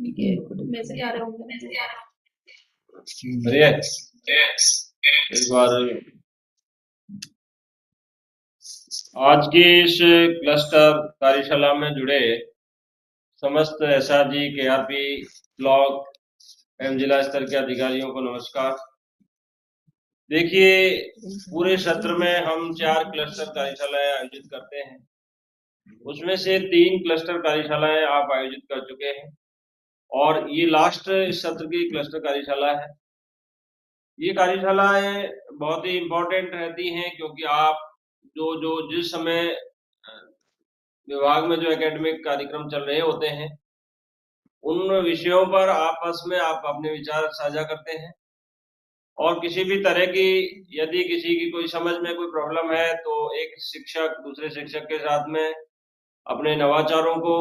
Message आ रहे होंगे। इस बार आज की इस क्लस्टर कार्यशाला में जुड़े समस्त एसआरजी, केआरपी, ब्लॉक एवं जिला स्तर के अधिकारियों को नमस्कार। देखिए, पूरे सत्र में हम 4 क्लस्टर कार्यशालाएं आयोजित करते हैं। उसमें से 3 क्लस्टर कार्यशालाएं आप आयोजित कर चुके हैं और ये लास्ट इस सत्र की क्लस्टर कार्यशाला है। ये कार्यशालाएं बहुत ही इम्पोर्टेंट रहती हैं क्योंकि आप जो जिस समय विभाग में जो एकेडमिक कार्यक्रम चल रहे होते हैं उन विषयों पर आपस में आप अपने विचार साझा करते हैं और किसी भी तरह की यदि किसी की कोई समझ में कोई प्रॉब्लम है तो एक शिक्षक दूसरे शिक्षक के साथ में अपने नवाचारों को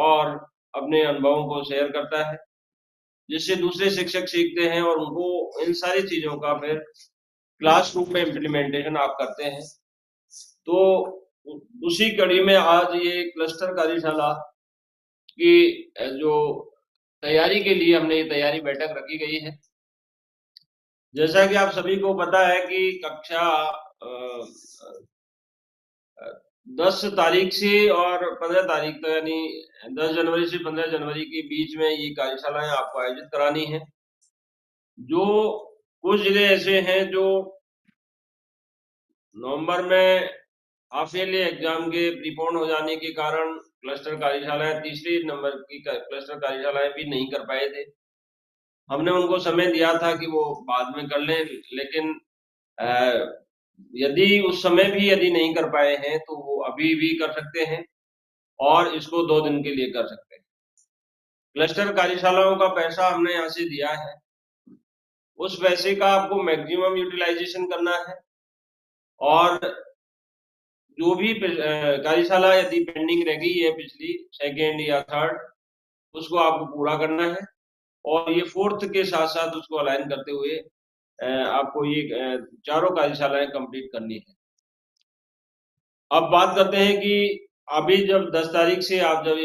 और अपने अनुभवों को शेयर करता है, जिससे दूसरे शिक्षक सीखते हैं और उनको इन सारी चीजों का फिर क्लासरूम में इम्प्लीमेंटेशन आप करते हैं। तो उसी कड़ी में आज ये क्लस्टर कार्यशाला की जो तैयारी के लिए हमने ये तैयारी बैठक रखी गई है। जैसा कि आप सभी को पता है कि कक्षा 10 तारीख से और 15 तारीख तक यानी 10 जनवरी से 15 जनवरी के बीच में ये कार्यशालाएं आपको आयोजित करानी है। जो कुछ जिले ऐसे हैं जो नवंबर में हाफ ईयरली एग्जाम के प्रीपोन हो जाने के कारण क्लस्टर कार्यशालाएं तीसरे नंबर की क्लस्टर कार्यशालाएं भी नहीं कर पाए थे। हमने उनको समय दिया था कि वो बाद में कर लें, लेकिन यदि उस समय भी यदि नहीं कर पाए हैं तो वो अभी भी कर सकते हैं और इसको 2 दिन के लिए कर सकते हैं। क्लस्टर कार्यशालाओं का पैसा हमने यहाँ से दिया है, उस पैसे का आपको मैक्सिमम यूटिलाइजेशन करना है और जो भी कार्यशाला यदि पेंडिंग रह गई है पिछली सेकेंड या थर्ड, उसको आपको पूरा करना है और ये फोर्थ के साथ साथ उसको अलाइन करते हुए आपको ये चारों कार्यशालाएं कंप्लीट करनी है। अब बात करते हैं कि अभी जब 10 तारीख से आप जब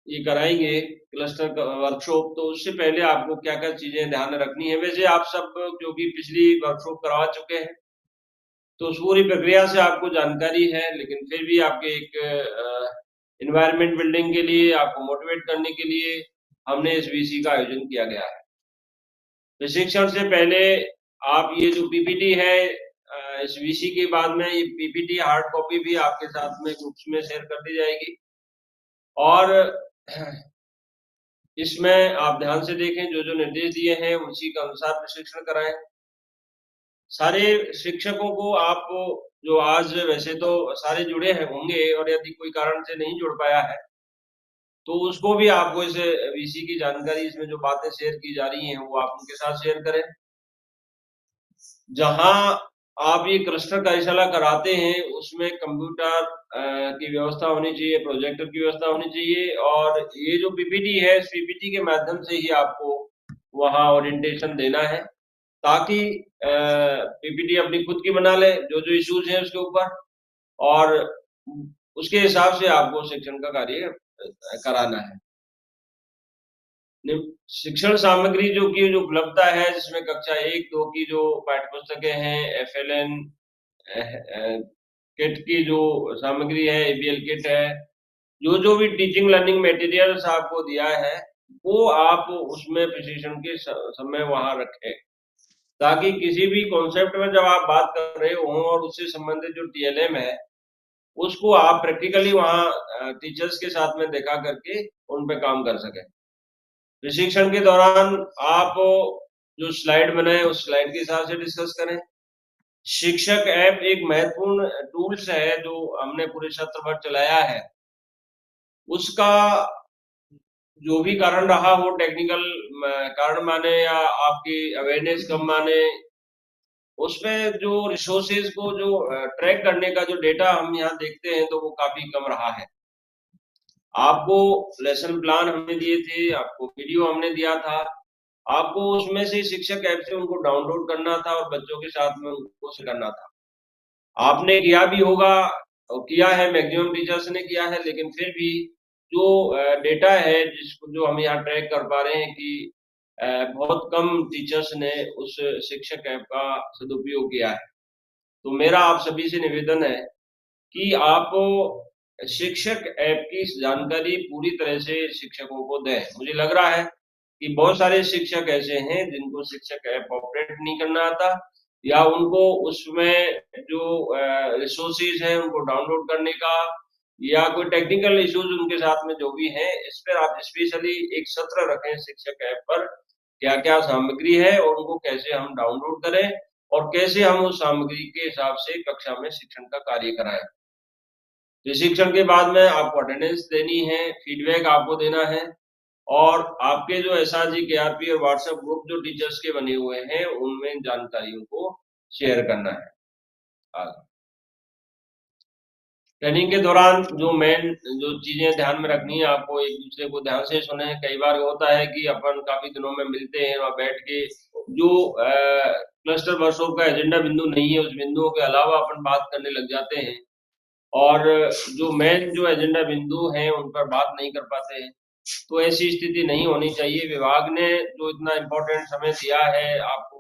ये कराएंगे क्लस्टर वर्कशॉप, तो उससे पहले आपको क्या क्या चीजें ध्यान में रखनी है। वैसे आप सब जो भी पिछली वर्कशॉप करवा चुके हैं तो उस पूरी प्रक्रिया से आपको जानकारी है, लेकिन फिर भी आपके एक इन्वायरमेंट बिल्डिंग के लिए, आपको मोटिवेट करने के लिए हमने इस वीसी का आयोजन किया गया है। प्रशिक्षण से पहले आप ये जो पीपीटी है, इस वीसी के बाद में ये पीपीटी हार्ड कॉपी भी आपके साथ में ग्रुप्स में शेयर कर दी जाएगी और इसमें आप ध्यान से देखें, जो जो निर्देश दिए हैं उसी के अनुसार प्रशिक्षण कराएं। सारे शिक्षकों को आप जो आज वैसे तो सारे जुड़े हैं होंगे और यदि कोई कारण से नहीं जुड़ पाया है तो उसको भी आपको इस वीसी की जानकारी, इसमें जो बातें शेयर की जा रही हैं वो आप उनके साथ शेयर करें। जहां आप ये क्लस्टर कार्यशाला कराते हैं उसमें कंप्यूटर की व्यवस्था होनी चाहिए, प्रोजेक्टर की व्यवस्था होनी चाहिए और ये जो पीपीटी है इस पीपीटी के माध्यम से ही आपको वहां ओरिएंटेशन देना है, ताकि पीपीटी अपनी खुद की बना ले जो जो इश्यूज हैं उसके ऊपर और उसके हिसाब से आपको शिक्षण का कार्य कराना है। शिक्षण सामग्री जो की जो उपलब्धता है, जिसमें कक्षा 1-2 की जो पाठ्य पुस्तकें हैं, एफएलएन किट की जो सामग्री है, एबीएल किट है, जो जो भी टीचिंग लर्निंग मटेरियल्स आपको दिया है वो आप उसमें प्रशिक्षण के समय वहां रखें, ताकि किसी भी कॉन्सेप्ट में जब आप बात कर रहे हो और उससे संबंधित जो टीएलएम है उसको आप प्रैक्टिकली वहां टीचर्स के साथ में देखा करके उन पे काम कर सकें। प्रशिक्षण के दौरान आप जो स्लाइड बनाए उस स्लाइड के हिसाब से डिस्कस करें। शिक्षक ऐप एक महत्वपूर्ण टूल्स है जो हमने पूरे सत्र भर चलाया है, उसका जो भी कारण रहा हो, टेक्निकल कारण माने या आपकी अवेयरनेस कम माने, उसमें जो रिसोर्सेज को जो ट्रैक करने का जो डेटा हम यहाँ देखते हैं तो वो काफी कम रहा है। आपको लेसन प्लान हमने दिए थे, आपको वीडियो हमने दिया था, आपको उसमें से शिक्षक ऐप से उनको डाउनलोड करना था और बच्चों के साथ में उनको करना था। आपने किया भी होगा और किया है, मैक्सिमम टीचर्स ने किया है, लेकिन फिर भी जो डेटा है जिसको जो हम यहाँ ट्रैक कर पा रहे हैं कि बहुत कम टीचर्स ने उस शिक्षक ऐप का सदुपयोग किया है। तो मेरा आप सभी से निवेदन है कि आप शिक्षक ऐप की जानकारी पूरी तरह से शिक्षकों को दें। मुझे लग रहा है कि बहुत सारे शिक्षक ऐसे हैं जिनको शिक्षक ऐप ऑपरेट नहीं करना आता, या उनको उसमें जो रिसोर्सेज हैं उनको डाउनलोड करने का, या कोई टेक्निकल इश्यूज उनके साथ में जो भी हैं, इस पर आप स्पेशली एक सत्र रखें शिक्षक ऐप पर, क्या क्या सामग्री है और उनको कैसे हम डाउनलोड करें और कैसे हम उस सामग्री के हिसाब से कक्षा में शिक्षण का कार्य कराएं। प्रशिक्षण के बाद में आपको अटेंडेंस देनी है, फीडबैक आपको देना है, और आपके जो एसआरजी, केआरपी और व्हाट्सएप ग्रुप जो टीचर्स के बने हुए हैं उनमें जानकारियों को शेयर करना है। ट्रेनिंग के दौरान जो मेन जो चीजें ध्यान में रखनी है, आपको एक दूसरे को ध्यान से सुने। कई बार होता है कि अपन काफी दिनों में मिलते हैं और बैठ के जो क्लस्टर वर्कशॉप का एजेंडा बिंदु नहीं है उस बिंदुओं के अलावा अपन बात करने लग जाते हैं, और जो मेन जो एजेंडा बिंदु हैं उन पर बात नहीं कर पाते हैं। तो ऐसी स्थिति नहीं होनी चाहिए। विभाग ने जो इतना इम्पोर्टेंट समय दिया है आपको,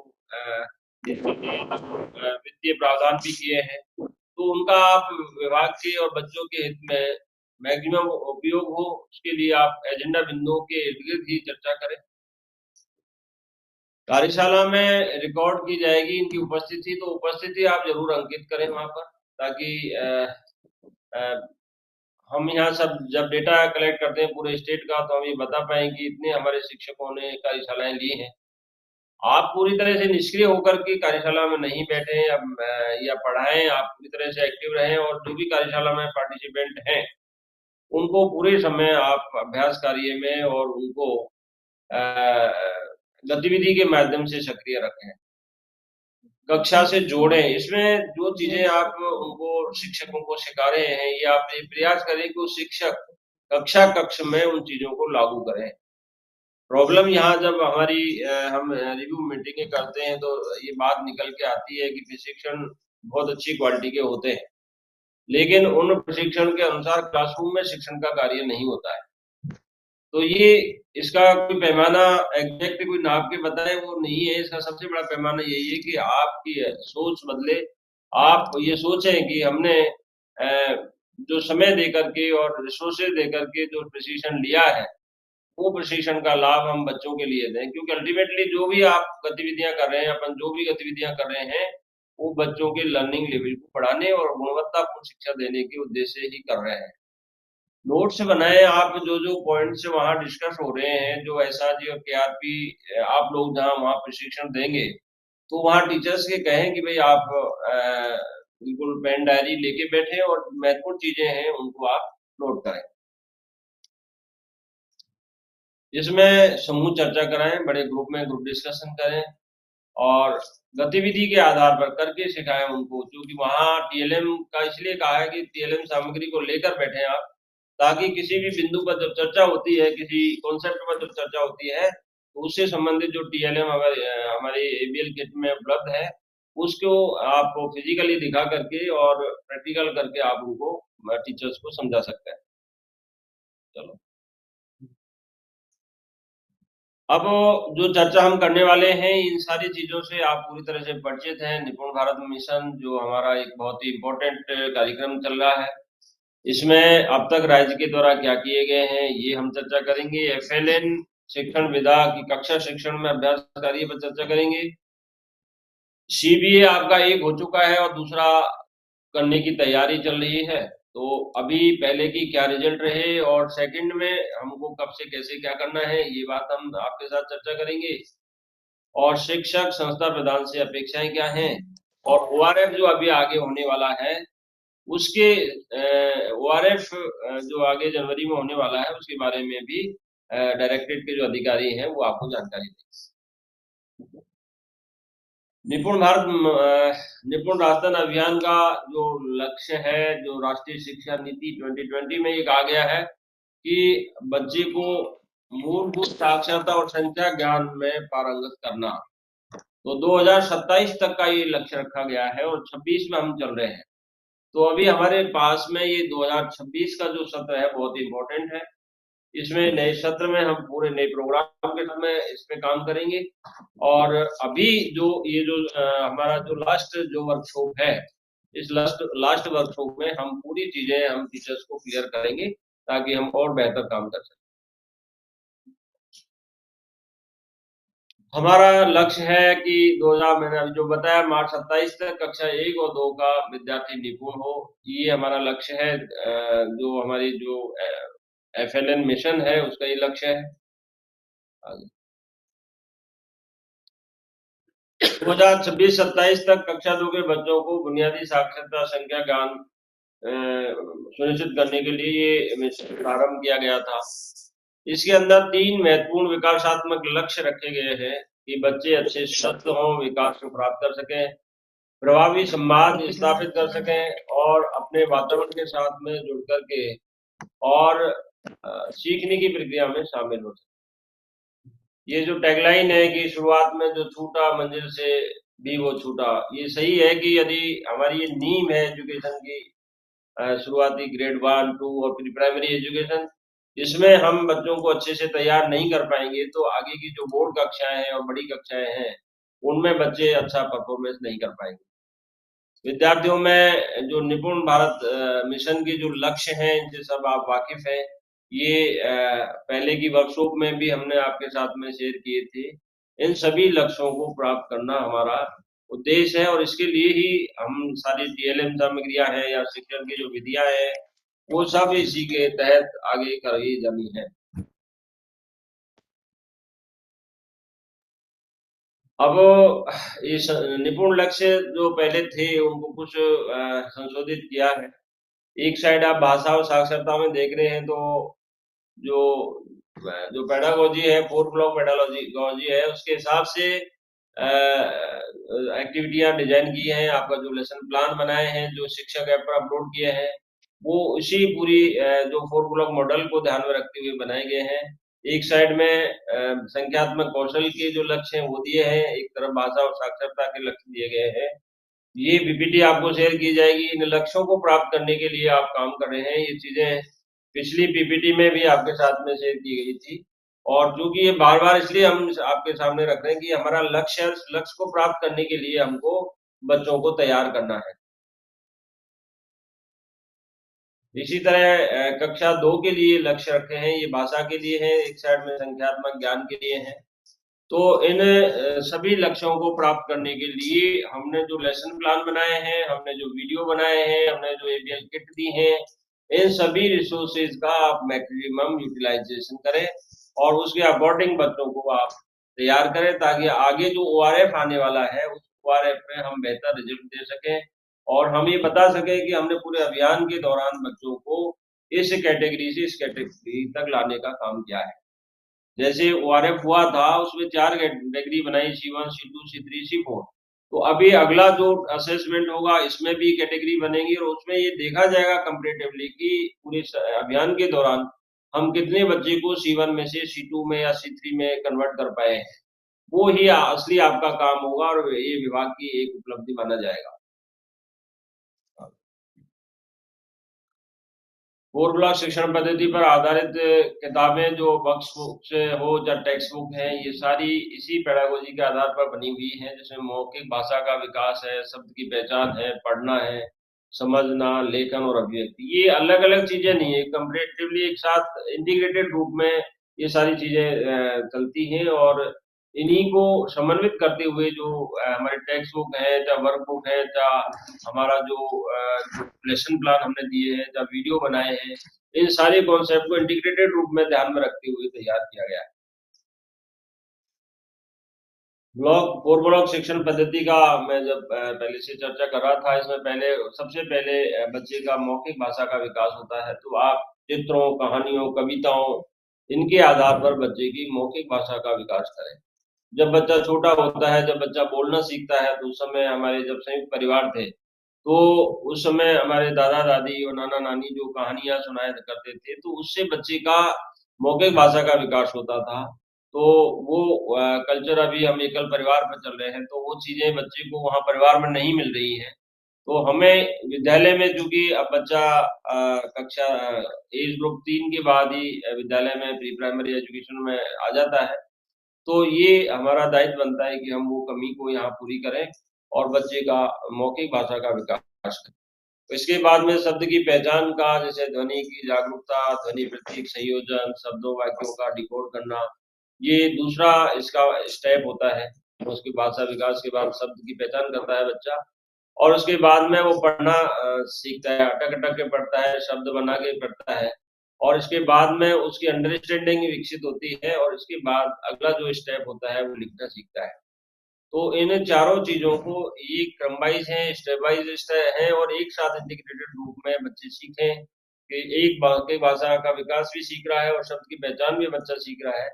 वित्तीय प्रावधान भी किए हैं, तो उनका आप विभाग के और बच्चों के हित में मैक्सिमम उपयोग हो, उसके लिए आप एजेंडा बिंदुओं के इर्द गिर्द ही चर्चा करें। कार्यशाला में रिकॉर्ड की जाएगी इनकी उपस्थिति, तो उपस्थिति आप जरूर अंकित करें वहां पर, ताकि हम यहाँ सब जब डेटा कलेक्ट करते हैं पूरे स्टेट का, तो हम ये बता पाए कि इतने हमारे शिक्षकों ने कार्यशालाएं ली हैं। आप पूरी तरह से निष्क्रिय होकर के कार्यशाला में नहीं बैठे या पढ़ाएं, आप पूरी तरह से एक्टिव रहें, और जो भी कार्यशाला में पार्टिसिपेंट हैं उनको पूरे समय आप अभ्यास कार्य में और उनको गतिविधि के माध्यम से सक्रिय रखें, कक्षा से जोड़ें। इसमें जो चीजें आप उनको शिक्षकों को सिखा रहे हैं, ये आप ये प्रयास करें कि वो शिक्षक कक्ष में उन चीजों को लागू करें। प्रॉब्लम यहाँ जब हमारी हम रिव्यू मीटिंगें करते हैं तो ये बात निकल के आती है कि प्रशिक्षण बहुत अच्छी क्वालिटी के होते हैं, लेकिन उन प्रशिक्षण के अनुसार क्लासरूम में शिक्षण का कार्य नहीं होता है। तो ये इसका कोई पैमाना एग्जैक्ट कोई नाप के बताए वो नहीं है। इसका सबसे बड़ा पैमाना यही है कि आपकी सोच बदले, आप ये सोचें कि हमने जो समय दे करके और रिसोर्सेज दे करके जो प्रशिक्षण लिया है, वो प्रशिक्षण का लाभ हम बच्चों के लिए दें, क्योंकि अल्टीमेटली जो भी आप गतिविधियां कर रहे हैं, अपन जो भी गतिविधियां कर रहे हैं, वो बच्चों के लर्निंग लेवल को बढ़ाने और गुणवत्तापूर्ण शिक्षा देने के उद्देश्य से ही कर रहे हैं। नोट्स बनाए आप, जो जो पॉइंट्स वहां डिस्कस हो रहे हैं, जो एसआरजी और केआरपी आप लोग जहां वहां प्रशिक्षण देंगे, तो वहां टीचर्स के कहें कि भाई आप बिल्कुल पेन डायरी लेके बैठे और महत्वपूर्ण चीजें हैं उनको आप नोट करें। इसमें समूह चर्चा कराएं, बड़े ग्रुप में ग्रुप डिस्कशन करें, और गतिविधि के आधार पर करके सिखाएं उनको, क्योंकि वहां टीएलएम का इसलिए कहा है कि टीएलएम सामग्री को लेकर बैठे आप, ताकि किसी भी बिंदु पर जब चर्चा होती है, किसी कॉन्सेप्ट पर जब चर्चा होती है, तो उससे संबंधित जो टीएलएम हमारे एबीएल किट में उपलब्ध है, उसको आप फिजिकली दिखा करके और प्रैक्टिकल करके आप उनको टीचर्स को समझा सकते हैं। चलो, अब जो चर्चा हम करने वाले हैं, इन सारी चीजों से आप पूरी तरह से परिचित हैं। निपुण भारत मिशन जो हमारा एक बहुत ही इम्पोर्टेंट कार्यक्रम चल रहा है, इसमें अब तक राज्य के द्वारा क्या किए गए हैं ये हम चर्चा करेंगे। एफएलएन शिक्षण विधा की कक्षा शिक्षण में अभ्यास कार्य पर चर्चा करेंगे। सीबीए आपका एक हो चुका है और दूसरा करने की तैयारी चल रही है, तो अभी पहले की क्या रिजल्ट रहे और सेकंड में हमको कब से कैसे क्या करना है, ये बात हम आपके साथ चर्चा करेंगे। और शिक्षक संस्था प्रदान से अपेक्षाएं क्या हैं, और ओआरएफ जो अभी आगे होने वाला है, उसके ओआरएफ जो आगे जनवरी में होने वाला है, उसके बारे में भी डायरेक्टरेट के जो अधिकारी हैं वो आपको जानकारी देंगे। निपुण राशन अभियान का जो लक्ष्य है, जो राष्ट्रीय शिक्षा नीति 2020 में ये कहा गया है कि बच्चे को मूलभूत साक्षरता और संख्या ज्ञान में पारंगत करना। तो 2027 तक का ये लक्ष्य रखा गया है और 26 में हम चल रहे हैं। तो अभी हमारे पास में ये 2026 का जो सत्र है बहुत ही इम्पोर्टेंट है। इसमें नए सत्र में हम पूरे नए प्रोग्राम के साथ में इस पे काम करेंगे। और अभी जो ये जो हमारा जो लास्ट जो वर्कशॉप है, इस लास्ट वर्कशॉप में हम पूरी चीजें हम टीचर्स को क्लियर करेंगे ताकि हम और बेहतर काम कर सकें। हमारा लक्ष्य है कि 2000 मैंने अभी जो बताया मार्च 27 तक कक्षा 1 और 2 का विद्यार्थी निपुण हो, ये हमारा लक्ष्य है। जो हमारी जो FLN मिशन है उसका ये लक्ष्य है। 2026-27 तक कक्षा 2 के बच्चों को बुनियादी साक्षरता संख्या ज्ञान सुनिश्चित करने के लिए ये मिशन प्रारंभ किया गया था। इसके अंदर 3 महत्वपूर्ण विकासात्मक लक्ष्य रखे गए हैं कि बच्चे अच्छे स्वस्थ हों, विकास को प्राप्त कर सकें, प्रभावी संवाद स्थापित कर सकें और अपने वातावरण के साथ में जुड़ करके और सीखने की प्रक्रिया में शामिल हो सकें। ये जो टैगलाइन है कि शुरुआत में जो छूटा मंजिल से भी वो छूटा, ये सही है कि यदि हमारी ये नींव है एजुकेशन की, शुरुआती ग्रेड 1, 2 और प्री प्राइमरी एजुकेशन, इसमें हम बच्चों को अच्छे से तैयार नहीं कर पाएंगे तो आगे की जो बोर्ड कक्षाएं हैं और बड़ी कक्षाएं हैं उनमें बच्चे अच्छा परफॉर्मेंस नहीं कर पाएंगे। विद्यार्थियों में जो निपुण भारत मिशन के जो लक्ष्य हैं इनसे सब आप वाकिफ हैं। ये पहले की वर्कशॉप में भी हमने आपके साथ में शेयर किए थे। इन सभी लक्ष्यों को प्राप्त करना हमारा उद्देश्य है और इसके लिए ही हम सारी TLM सामग्रियां हैं या शिक्षण की जो विधियां हैं वो सब इसी के तहत आगे कराई जानी है। अब इस निपुण लक्ष्य जो पहले थे उनको कुछ संशोधित किया है। एक साइड आप भाषा और साक्षरता में देख रहे हैं तो जो जो पेडागोजी है, 4 ब्लॉक पेडागोजी है, उसके हिसाब से एक्टिविटियां डिजाइन की हैं। आपका जो लेसन प्लान बनाए हैं, जो शिक्षक ऐप पर अपलोड किए हैं, वो इसी पूरी जो 4 ब्लॉक मॉडल को ध्यान में रखते हुए बनाए गए हैं। एक साइड में संख्यात्मक कौशल के जो लक्ष्य हैं वो दिए हैं, एक तरफ भाषा और साक्षरता के लक्ष्य दिए गए हैं। ये PPT आपको शेयर की जाएगी। इन लक्ष्यों को प्राप्त करने के लिए आप काम कर रहे हैं। ये चीजें पिछली PPT में भी आपके साथ में शेयर की गई थी और चूंकि ये बार बार इसलिए हम आपके सामने रख रहे हैं कि हमारा लक्ष्य है, उस लक्ष्य को प्राप्त करने के लिए हमको बच्चों को तैयार करना है। इसी तरह कक्षा 2 के लिए लक्ष्य रखे हैं, ये भाषा के लिए है, एक साइड में संख्यात्मक ज्ञान के लिए है। तो इन सभी लक्ष्यों को प्राप्त करने के लिए हमने जो लेसन प्लान बनाए हैं, हमने जो वीडियो बनाए हैं, हमने जो ABL किट दी है, इन सभी रिसोर्सेज का आप मैक्सिमम यूटिलाइजेशन करें और उसके अकॉर्डिंग बच्चों को आप तैयार करें ताकि आगे जो ORF आने वाला है उस ORF में हम बेहतर रिजल्ट दे सकें और हम ये बता सकें कि हमने पूरे अभियान के दौरान बच्चों को इस कैटेगरी से इस कैटेगरी तक लाने का काम किया है। जैसे ORF हुआ था उसमें 4 कैटेगरी बनाई, C1, C2, C3, C4। तो अभी अगला जो असेसमेंट होगा इसमें भी कैटेगरी बनेगी और उसमें ये देखा जाएगा कंपैरेटिवली कि पूरे अभियान के दौरान हम कितने बच्चे को C1 में से C2 में या C3 में कन्वर्ट कर पाए हैं। वो ही असली आपका काम होगा और ये विभाग की एक उपलब्धि माना जाएगा। 4 ब्लॉक शिक्षण पद्धति पर आधारित किताबें जो बक्स बुक्स हो या टेक्स्ट बुक है, ये सारी इसी पेडागोजी के आधार पर बनी हुई है, जिसमें मौखिक भाषा का विकास है, शब्द की पहचान है, पढ़ना है, समझना, लेखन और अभिव्यक्ति। ये अलग अलग चीजें नहीं है, कंपैरेटिवली एक साथ इंटीग्रेटेड रूप में ये सारी चीजें चलती हैं और इन्हीं को समन्वित करते हुए जो हमारे टेक्स्ट बुक है, चाहे वर्क बुक है, चाहे हमारा जो लेसन प्लान हमने दिए हैं, चाहे वीडियो बनाए हैं, इन सारे कॉन्सेप्ट को इंटीग्रेटेड रूप में ध्यान में रखते हुए तैयार किया गया है। ब्लॉक 4 ब्लॉक शिक्षण पद्धति का मैं जब पहले से चर्चा कर रहा था, इसमें पहले सबसे पहले बच्चे का मौखिक भाषा का विकास होता है। तो आप चित्रों, कहानियों, कविताओं, इनके आधार पर बच्चे की मौखिक भाषा का विकास करें। जब बच्चा छोटा होता है, जब बच्चा बोलना सीखता है, तो उस समय हमारे जब संयुक्त परिवार थे, तो उस समय हमारे दादा-दादी और नाना-नानी जो कहानियाँ सुनाया करते थे, तो उससे बच्चे का मौखिक भाषा का विकास होता था। तो वो कल्चर अभी हम एकल परिवार पर चल रहे हैं, तो वो चीज़ें बच्चे को वहाँ परिवार में नहीं मिल रही हैं। तो हमें विद्यालय में, चूंकि अब बच्चा कक्षा एज ग्रुप 3 के बाद ही विद्यालय में प्री प्राइमरी एजुकेशन में आ जाता है, तो ये हमारा दायित्व बनता है कि हम वो कमी को यहाँ पूरी करें और बच्चे का मौखिक भाषा का विकास करें। तो इसके बाद में शब्द की पहचान का, जैसे ध्वनि की जागरूकता, ध्वनि प्रतीक संयोजन, शब्दों वाक्यों का डिकोड करना, ये दूसरा इसका स्टेप होता है। उसके भाषा विकास के बाद शब्द की पहचान करता है बच्चा, और उसके बाद में वो पढ़ना सीखता है, अटक-अटक के पढ़ता है, शब्द बना के पढ़ता है, और इसके बाद में उसकी अंडरस्टैंडिंग विकसित होती है, और इसके बाद अगला जो स्टेप होता है वो लिखना सीखता है। तो इन चारों चीज़ों को ये क्रम वाइज़ है, स्टेप वाइज़ है, और एक साथ इंटीग्रेटेड रूप में बच्चे सीखें कि एक वाक्य भाषा का विकास भी सीख रहा है और शब्द की पहचान भी बच्चा सीख रहा है।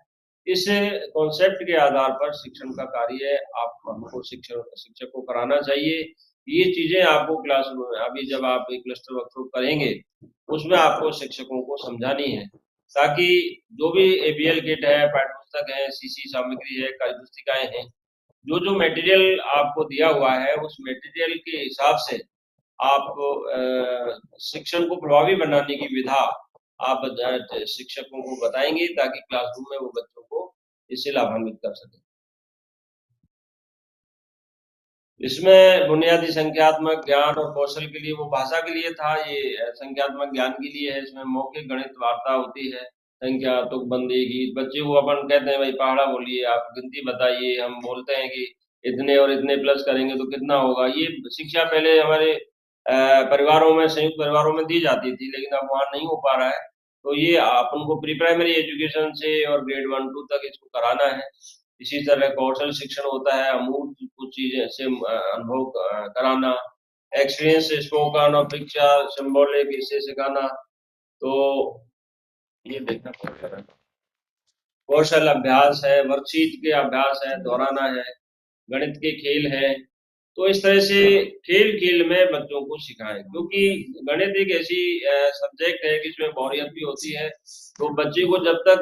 इस कॉन्सेप्ट के आधार पर शिक्षण का कार्य आप हमको शिक्षक को कराना चाहिए। ये चीज़ें आपको क्लासरूम में, अभी जब आप एक क्लस्टर वर्कशॉप करेंगे, उसमें आपको शिक्षकों को समझानी है, ताकि जो भी एबीएल किट है, पाठ्यपुस्तक है, सीसी सामग्री है, कार्यपुस्तिकाएँ हैं, जो मटेरियल आपको दिया हुआ है, उस मटेरियल के हिसाब से आप शिक्षण को प्रभावी बनाने की विधा आप शिक्षकों को बताएंगे, ताकि क्लासरूम में वो बच्चों को इससे लाभान्वित कर सकें। इसमें बुनियादी संख्यात्मक ज्ञान और कौशल के लिए, वो भाषा के लिए था, ये संख्यात्मक ज्ञान के लिए है। इसमें मौखिक गणित वार्ता होती है, संख्या, तुकबंदी, गीत। बच्चे को अपन कहते हैं भाई पहाड़ा बोलिए, आप गिनती बताइए, हम बोलते हैं कि इतने और इतने प्लस करेंगे तो कितना होगा। ये शिक्षा पहले हमारे परिवारों में, संयुक्त परिवारों में दी जाती थी, लेकिन अब वहाँ नहीं हो पा रहा है। तो ये अपन को प्री प्राइमरी एजुकेशन से और ग्रेड 1-2 तक इसको कराना है। इसी तरह कौशल शिक्षण होता है, अमूर्त कुछ चीजें से अनुभव कराना, एक्सपीरियंस स्पोकन और पिक्चर सिंबॉलिक इससे सिखाना। तो ये देखना पड़ेगा। कौशल अभ्यास है, वर्कशीट के अभ्यास है, दोहराना है, गणित के खेल है। तो इस तरह से खेल-खेल में बच्चों को सिखाएं, क्योंकि गणित एक ऐसी सब्जेक्ट है कि इसमें बोरियत भी होती है। तो बच्चे को जब तक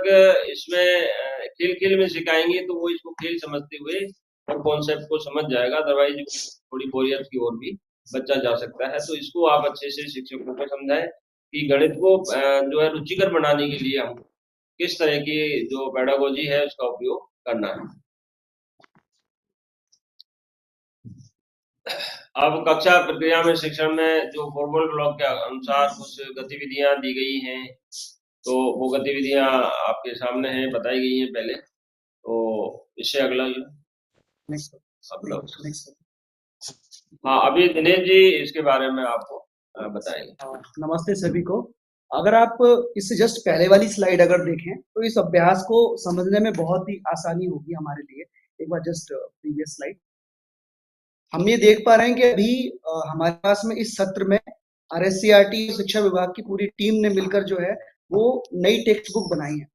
इसमें खेल-खेल में सिखाएंगे, तो वो इसको खेल समझते हुए और कॉन्सेप्ट को समझ जाएगा। अदरवाइज थोड़ी बोरियत की ओर भी बच्चा जा सकता है। तो इसको आप अच्छे से शिक्षकों को समझाएं कि गणित को जो है रुचिकर बनाने के लिए हम किस तरह की जो पेडागोजी है उसका उपयोग करना है। अब कक्षा प्रक्रिया में शिक्षण में जो फॉर्मल ब्लॉक के अनुसार कुछ गतिविधियां दी गई हैं, तो वो गतिविधियां आपके सामने हैं, बताई गई हैं पहले। तो इससे अगला हाँ, अभी दिनेश जी इसके बारे में आपको बताएंगे। नमस्ते सभी को। अगर आप इससे जस्ट पहले वाली स्लाइड अगर देखें, तो इस अभ्यास को समझने में बहुत ही आसानी होगी हमारे लिए। एक बार जस्ट प्रीवियस स्लाइड। हम ये देख पा रहे हैं कि अभी हमारे पास में इस सत्र में आरएससीईआरटी शिक्षा विभाग की पूरी टीम ने मिलकर जो है वो नई टेक्स्ट बुक बनाई है।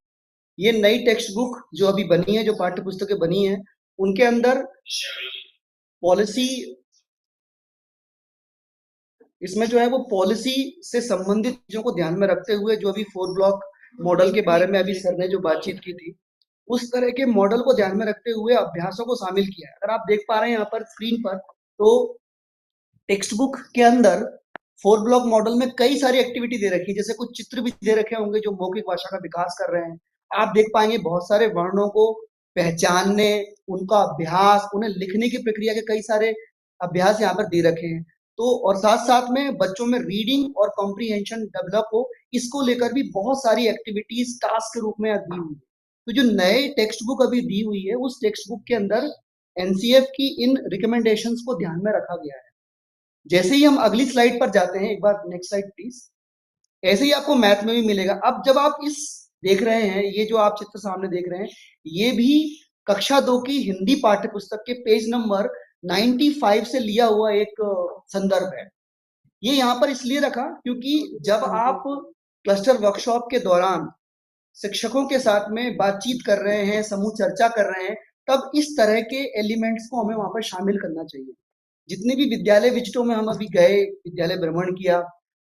ये नई टेक्स्ट बुक जो अभी बनी है, जो पाठ्य पुस्तकें बनी है, उनके अंदर पॉलिसी, इसमें जो है वो पॉलिसी से संबंधित चीजों को ध्यान में रखते हुए, जो अभी 4 ब्लॉक मॉडल के बारे में अभी सर ने जो बातचीत की थी, उस तरह के मॉडल को ध्यान में रखते हुए अभ्यासों को शामिल किया है। अगर आप देख पा रहे हैं यहाँ पर स्क्रीन पर, तो टेक्स्ट बुक के अंदर 4 ब्लॉक मॉडल में कई सारी एक्टिविटी दे रखी है। जैसे कुछ चित्र भी दे रखे होंगे जो मौखिक भाषा का विकास कर रहे हैं। आप देख पाएंगे बहुत सारे वर्णों को पहचानने, उनका अभ्यास, उन्हें लिखने की प्रक्रिया के कई सारे अभ्यास यहाँ पर दे रखे हैं। तो और साथ साथ में बच्चों में रीडिंग और कॉम्प्रीहेंशन डेवलप हो, इसको लेकर भी बहुत सारी एक्टिविटीज टास्क के रूप में दी हुई है। तो जो नए टेक्स्ट बुक अभी दी हुई है, उस टेक्स्ट बुक के अंदर एनसीएफ की इन रिकमेंडेशंस को ध्यान में रखा गया है। जैसे ही हम अगली स्लाइड पर जाते हैं, एक बार नेक्स्ट स्लाइड प्लीज, ऐसे ही आपको मैथ में भी मिलेगा। अब जब आप इस देख रहे हैं, ये जो आप चित्र सामने देख रहे हैं, ये भी कक्षा 2 की हिंदी पाठ्य पुस्तक के पेज नंबर 95 से लिया हुआ एक संदर्भ है। ये यहाँ पर इसलिए रखा क्योंकि जब आप क्लस्टर वर्कशॉप के दौरान शिक्षकों के साथ में बातचीत कर रहे हैं, समूह चर्चा कर रहे हैं, तब इस तरह के एलिमेंट्स को हमें वहां पर शामिल करना चाहिए। जितने भी विद्यालय विजिटों में हम अभी गए, विद्यालय भ्रमण किया,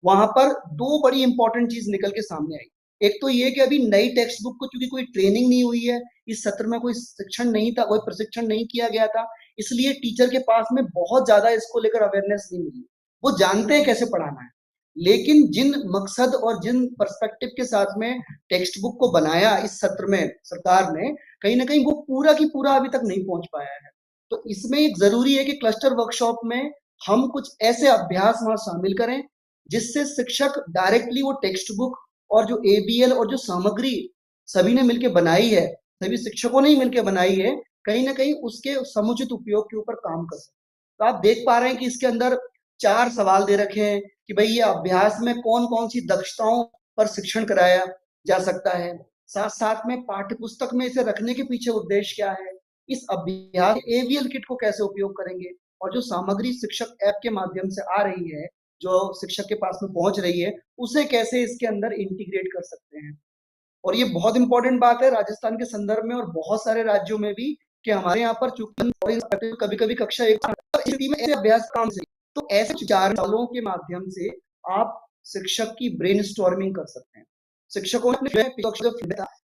वहां पर 2 बड़ी इंपॉर्टेंट चीज निकल के सामने आई। एक तो ये कि अभी नई टेक्स्ट बुक को चूंकि कोई ट्रेनिंग नहीं हुई है, इस सत्र में कोई शिक्षण नहीं था, कोई प्रशिक्षण नहीं किया गया था, इसलिए टीचर के पास में बहुत ज्यादा इसको लेकर अवेयरनेस नहीं मिली। वो जानते हैं कैसे पढ़ाना है, लेकिन जिन मकसद और जिन पर्सपेक्टिव के साथ में टेक्स्ट बुक को बनाया इस सत्र में सरकार ने, कहीं ना कहीं वो पूरा की पूरा अभी तक नहीं पहुंच पाया है। तो इसमें एक जरूरी है कि क्लस्टर वर्कशॉप में हम कुछ ऐसे अभ्यास वहां शामिल करें जिससे शिक्षक डायरेक्टली वो टेक्स्ट बुक और जो एबीएल और जो सामग्री सभी ने मिलकर बनाई है, सभी शिक्षकों ने ही मिलकर बनाई है, कहीं ना कहीं उसके समुचित उपयोग के ऊपर काम कर सकते। तो आप देख पा रहे हैं कि इसके अंदर 4 सवाल दे रखे हैं कि भाई ये अभ्यास में कौन कौन सी दक्षताओं पर शिक्षण कराया जा सकता है, साथ साथ में पाठ्य पुस्तक में इसे रखने के पीछे उद्देश्य क्या है, इस अभ्यास एवीएल किट को कैसे उपयोग करेंगे, और जो सामग्री शिक्षक ऐप के माध्यम से आ रही है, जो शिक्षक के पास में पहुंच रही है, उसे कैसे इसके अंदर इंटीग्रेट कर सकते हैं। और ये बहुत इंपॉर्टेंट बात है राजस्थान के संदर्भ में और बहुत सारे राज्यों में भी, कि हमारे यहाँ पर चूंकि कभी कभी कक्षा एक में ऐसे अभ्यास काम से, तो ऐसे 4 सालों के माध्यम से आप शिक्षक की ब्रेन स्टॉर्मिंग कर सकते हैं। शिक्षकों ने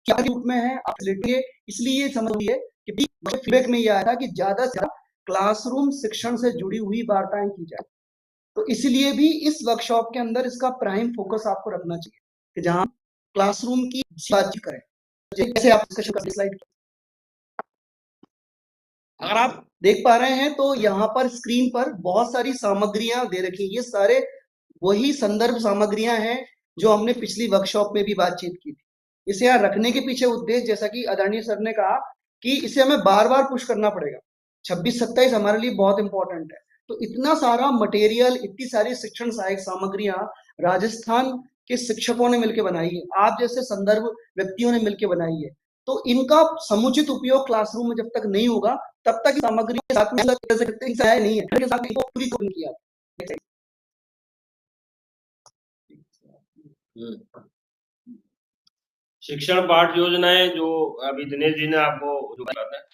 क्या रूप में है आप लेटिए, इसलिए समझिए कि फीडबैक में यह आया था कि ज्यादा से ज्यादा क्लासरूम शिक्षण से जुड़ी हुई वार्ताएं की जाए। तो इसलिए भी इस वर्कशॉप के अंदर इसका प्राइम फोकस आपको रखना चाहिए कि जहां क्लासरूम की बातचीत करें, जैसे आप डिस्कशन कर स्लाइड। अगर आप देख पा रहे हैं तो यहाँ पर स्क्रीन पर बहुत सारी सामग्रियां दे रखी हैं, ये सारे वही संदर्भ सामग्रियां हैं जो हमने पिछली वर्कशॉप में भी बातचीत की थी। इसे यहाँ रखने के पीछे उद्देश्य, जैसा कि आदरणीय सर ने कहा, कि इसे हमें बार बार पुश करना पड़ेगा। 26-27 हमारे लिए बहुत इंपॉर्टेंट है। तो इतना सारा मटेरियल, इतनी सारी शिक्षण सहायक सामग्रियां राजस्थान के शिक्षकों ने मिलकर बनाई है, आप जैसे संदर्भ व्यक्तियों ने मिलकर बनाई है। तो इनका समुचित उपयोग क्लासरूम में जब तक नहीं होगा, तब तक सामग्री के साथ में नहीं है, के साथ पूरी किया। शिक्षण पाठ योजनाएं जो अभी दिनेश जी ने आपको जो बताया था,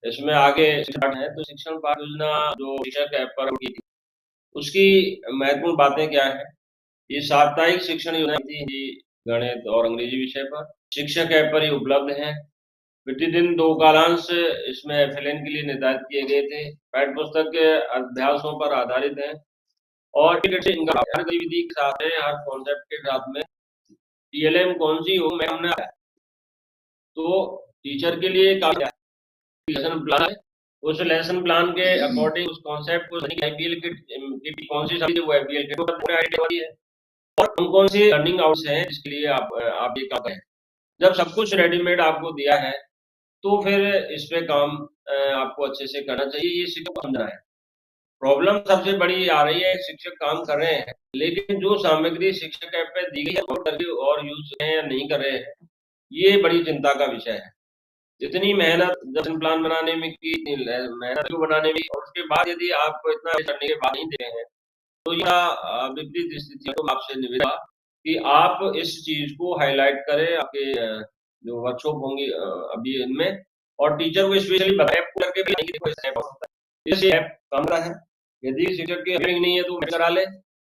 इसमें आगे है तो शिक्षण पाठ योजना जो शिक्षक ऐप पर की थी, उसकी महत्वपूर्ण बातें क्या है। ये साप्ताहिक शिक्षण योजना थी गणित और अंग्रेजी विषय पर, शिक्षक ऐप पर ही उपलब्ध है। प्रतिदिन 2 कालांश इसमें एफएलएन के लिए निर्धारित किए गए थे, पाठ्य पुस्तक के अभ्यासों पर आधारित है और इनका हर गतिविधि के साथ है, हर कॉन्सेप्ट के साथ में टीएलएम कौन सी हो मैं हमने तो टीचर के लिए लेसन प्लान है, उस लेसन प्लान के अकॉर्डिंग उस कॉन्सेप्ट को आईपीएल किट कौन सी सब्जेक्ट वो आईपीएल किट पर आइडिया वाली है और कौन सी लर्निंग आउट्स हैं जिसके लिए आप ये काम करें। जब सब कुछ रेडीमेड आपको दिया है तो फिर इस पे काम आपको अच्छे से करना चाहिए, ये शिक्षक को समझना है। प्रॉब्लम सबसे बड़ी आ रही है, शिक्षक काम कर रहे हैं लेकिन जो सामग्री शिक्षक ऐप पे दी गई है और यूज है या नहीं कर रहे हैं, ये बड़ी चिंता का विषय है। जितनी मेहनत लेसन प्लान बनाने में की, मेहनत बनाने में, और उसके बाद यदि आपको इतना करने के बाद नहीं दे रहे हैं तो यह विपरीत स्थिति। तो आपसे निवेदन कि आप इस चीज को हाईलाइट करें आपके जो वर्कशॉप होंगी अभी इनमें, और टीचर को स्पेशली बताएं करके भी इस ऐप काम रहा है। यदि शिक्षक की हियरिंग नहीं है तो करा ले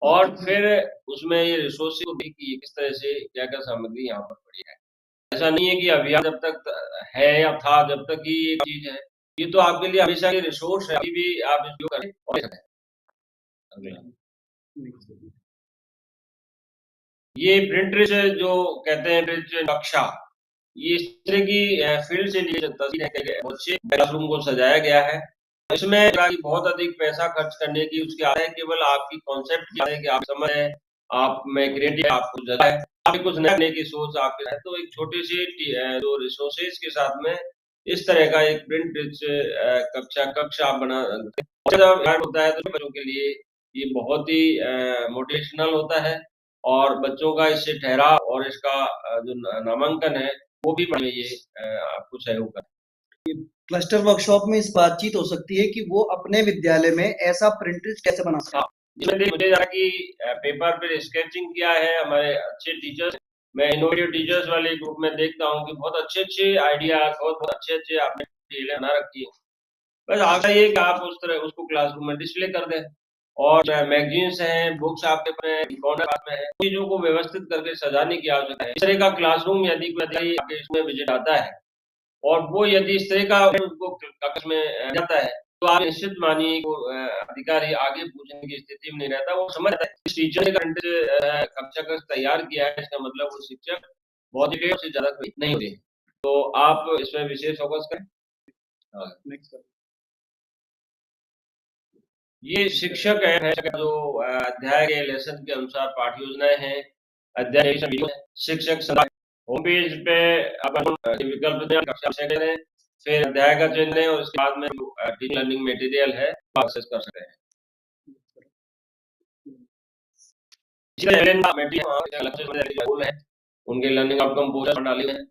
और फिर उसमें ये रिसोर्सेज को देखिए किस तरह से क्या क्या सामग्री यहाँ पर पड़ी है। ऐसा नहीं है कि अभियान जब तक है या था जब तक ही ये चीज है, ये तो आपके लिए हमेशा की रिसोर्स है, अभी भी आप इसको करें और ये प्रिंट रिच जो कहते हैं रिच कक्षा, ये इस तरह की फील्ड से लिए तस्वीर है, बच्चे क्लासरूम को सजाया गया है। इसमें बहुत अधिक पैसा खर्च करने की उसकी आदत है, केवल आपकी कॉन्सेप्ट क्या है कि आप समझ है, आप में क्रिएटिव आपको जगह है, आप कुछ नया करने की सोच आपके है, तो एक छोटे से जो रिसोर्सेज के साथ में इस तरह का एक प्रिंट रिच कक्षा आप बना होता है तो बच्चों के लिए ये बहुत ही मोटिवेशनल होता है और बच्चों का इससे ठहराव और इसका जो नामांकन है वो भी बड़े ये आपको सहयोग कर। क्लस्टर वर्कशॉप में इस बातचीत हो सकती है कि वो अपने विद्यालय में ऐसा प्रिंट कैसे बना सकते हैं। मुझे जरा कि पेपर पे स्केचिंग किया है हमारे अच्छे टीचर्स, मैं इनोवेटिव टीचर्स वाले ग्रुप में देखता हूँ कि बहुत अच्छे आइडियाज, बहुत अच्छे आपने बना रखी है। बस आशा ये कि आप उस तरह उसको क्लासरूम में डिस्प्ले कर दें और मैगजीन्स हैं, बुक्स आपके पास में है, चीजों को व्यवस्थित करके सजाने की आवश्यकता है। इस तरह का क्लासरूम यदि कोई आपके इसमें विजिट आता है और वो यदि इस तरह का उनको कक्ष में जाता है तो आप निश्चित मानिए वो अधिकारी आगे पूछने की स्थिति में नहीं रहता, वो समझता है इस टीचर ने करंट कक्षा का तैयार किया है, इसका मतलब वो शिक्षक बहुत ही से ज्यादा नहीं होते। तो आप इसमें विशेष फोकस करें। ये शिक्षक है जो अध्याय के लेसन के अनुसार पाठ्य योजनाएं हैं, अध्याय शिक्षक होम पेज पे अपन विकल्प दें, कक्षा से करें, फिर अध्याय का चयन लें और उसके बाद में टीचिंग लर्निंग मटेरियल है एक्सेस कर सकते हैं। उनके लर्निंग आउटकम पोस्टर डाले हैं,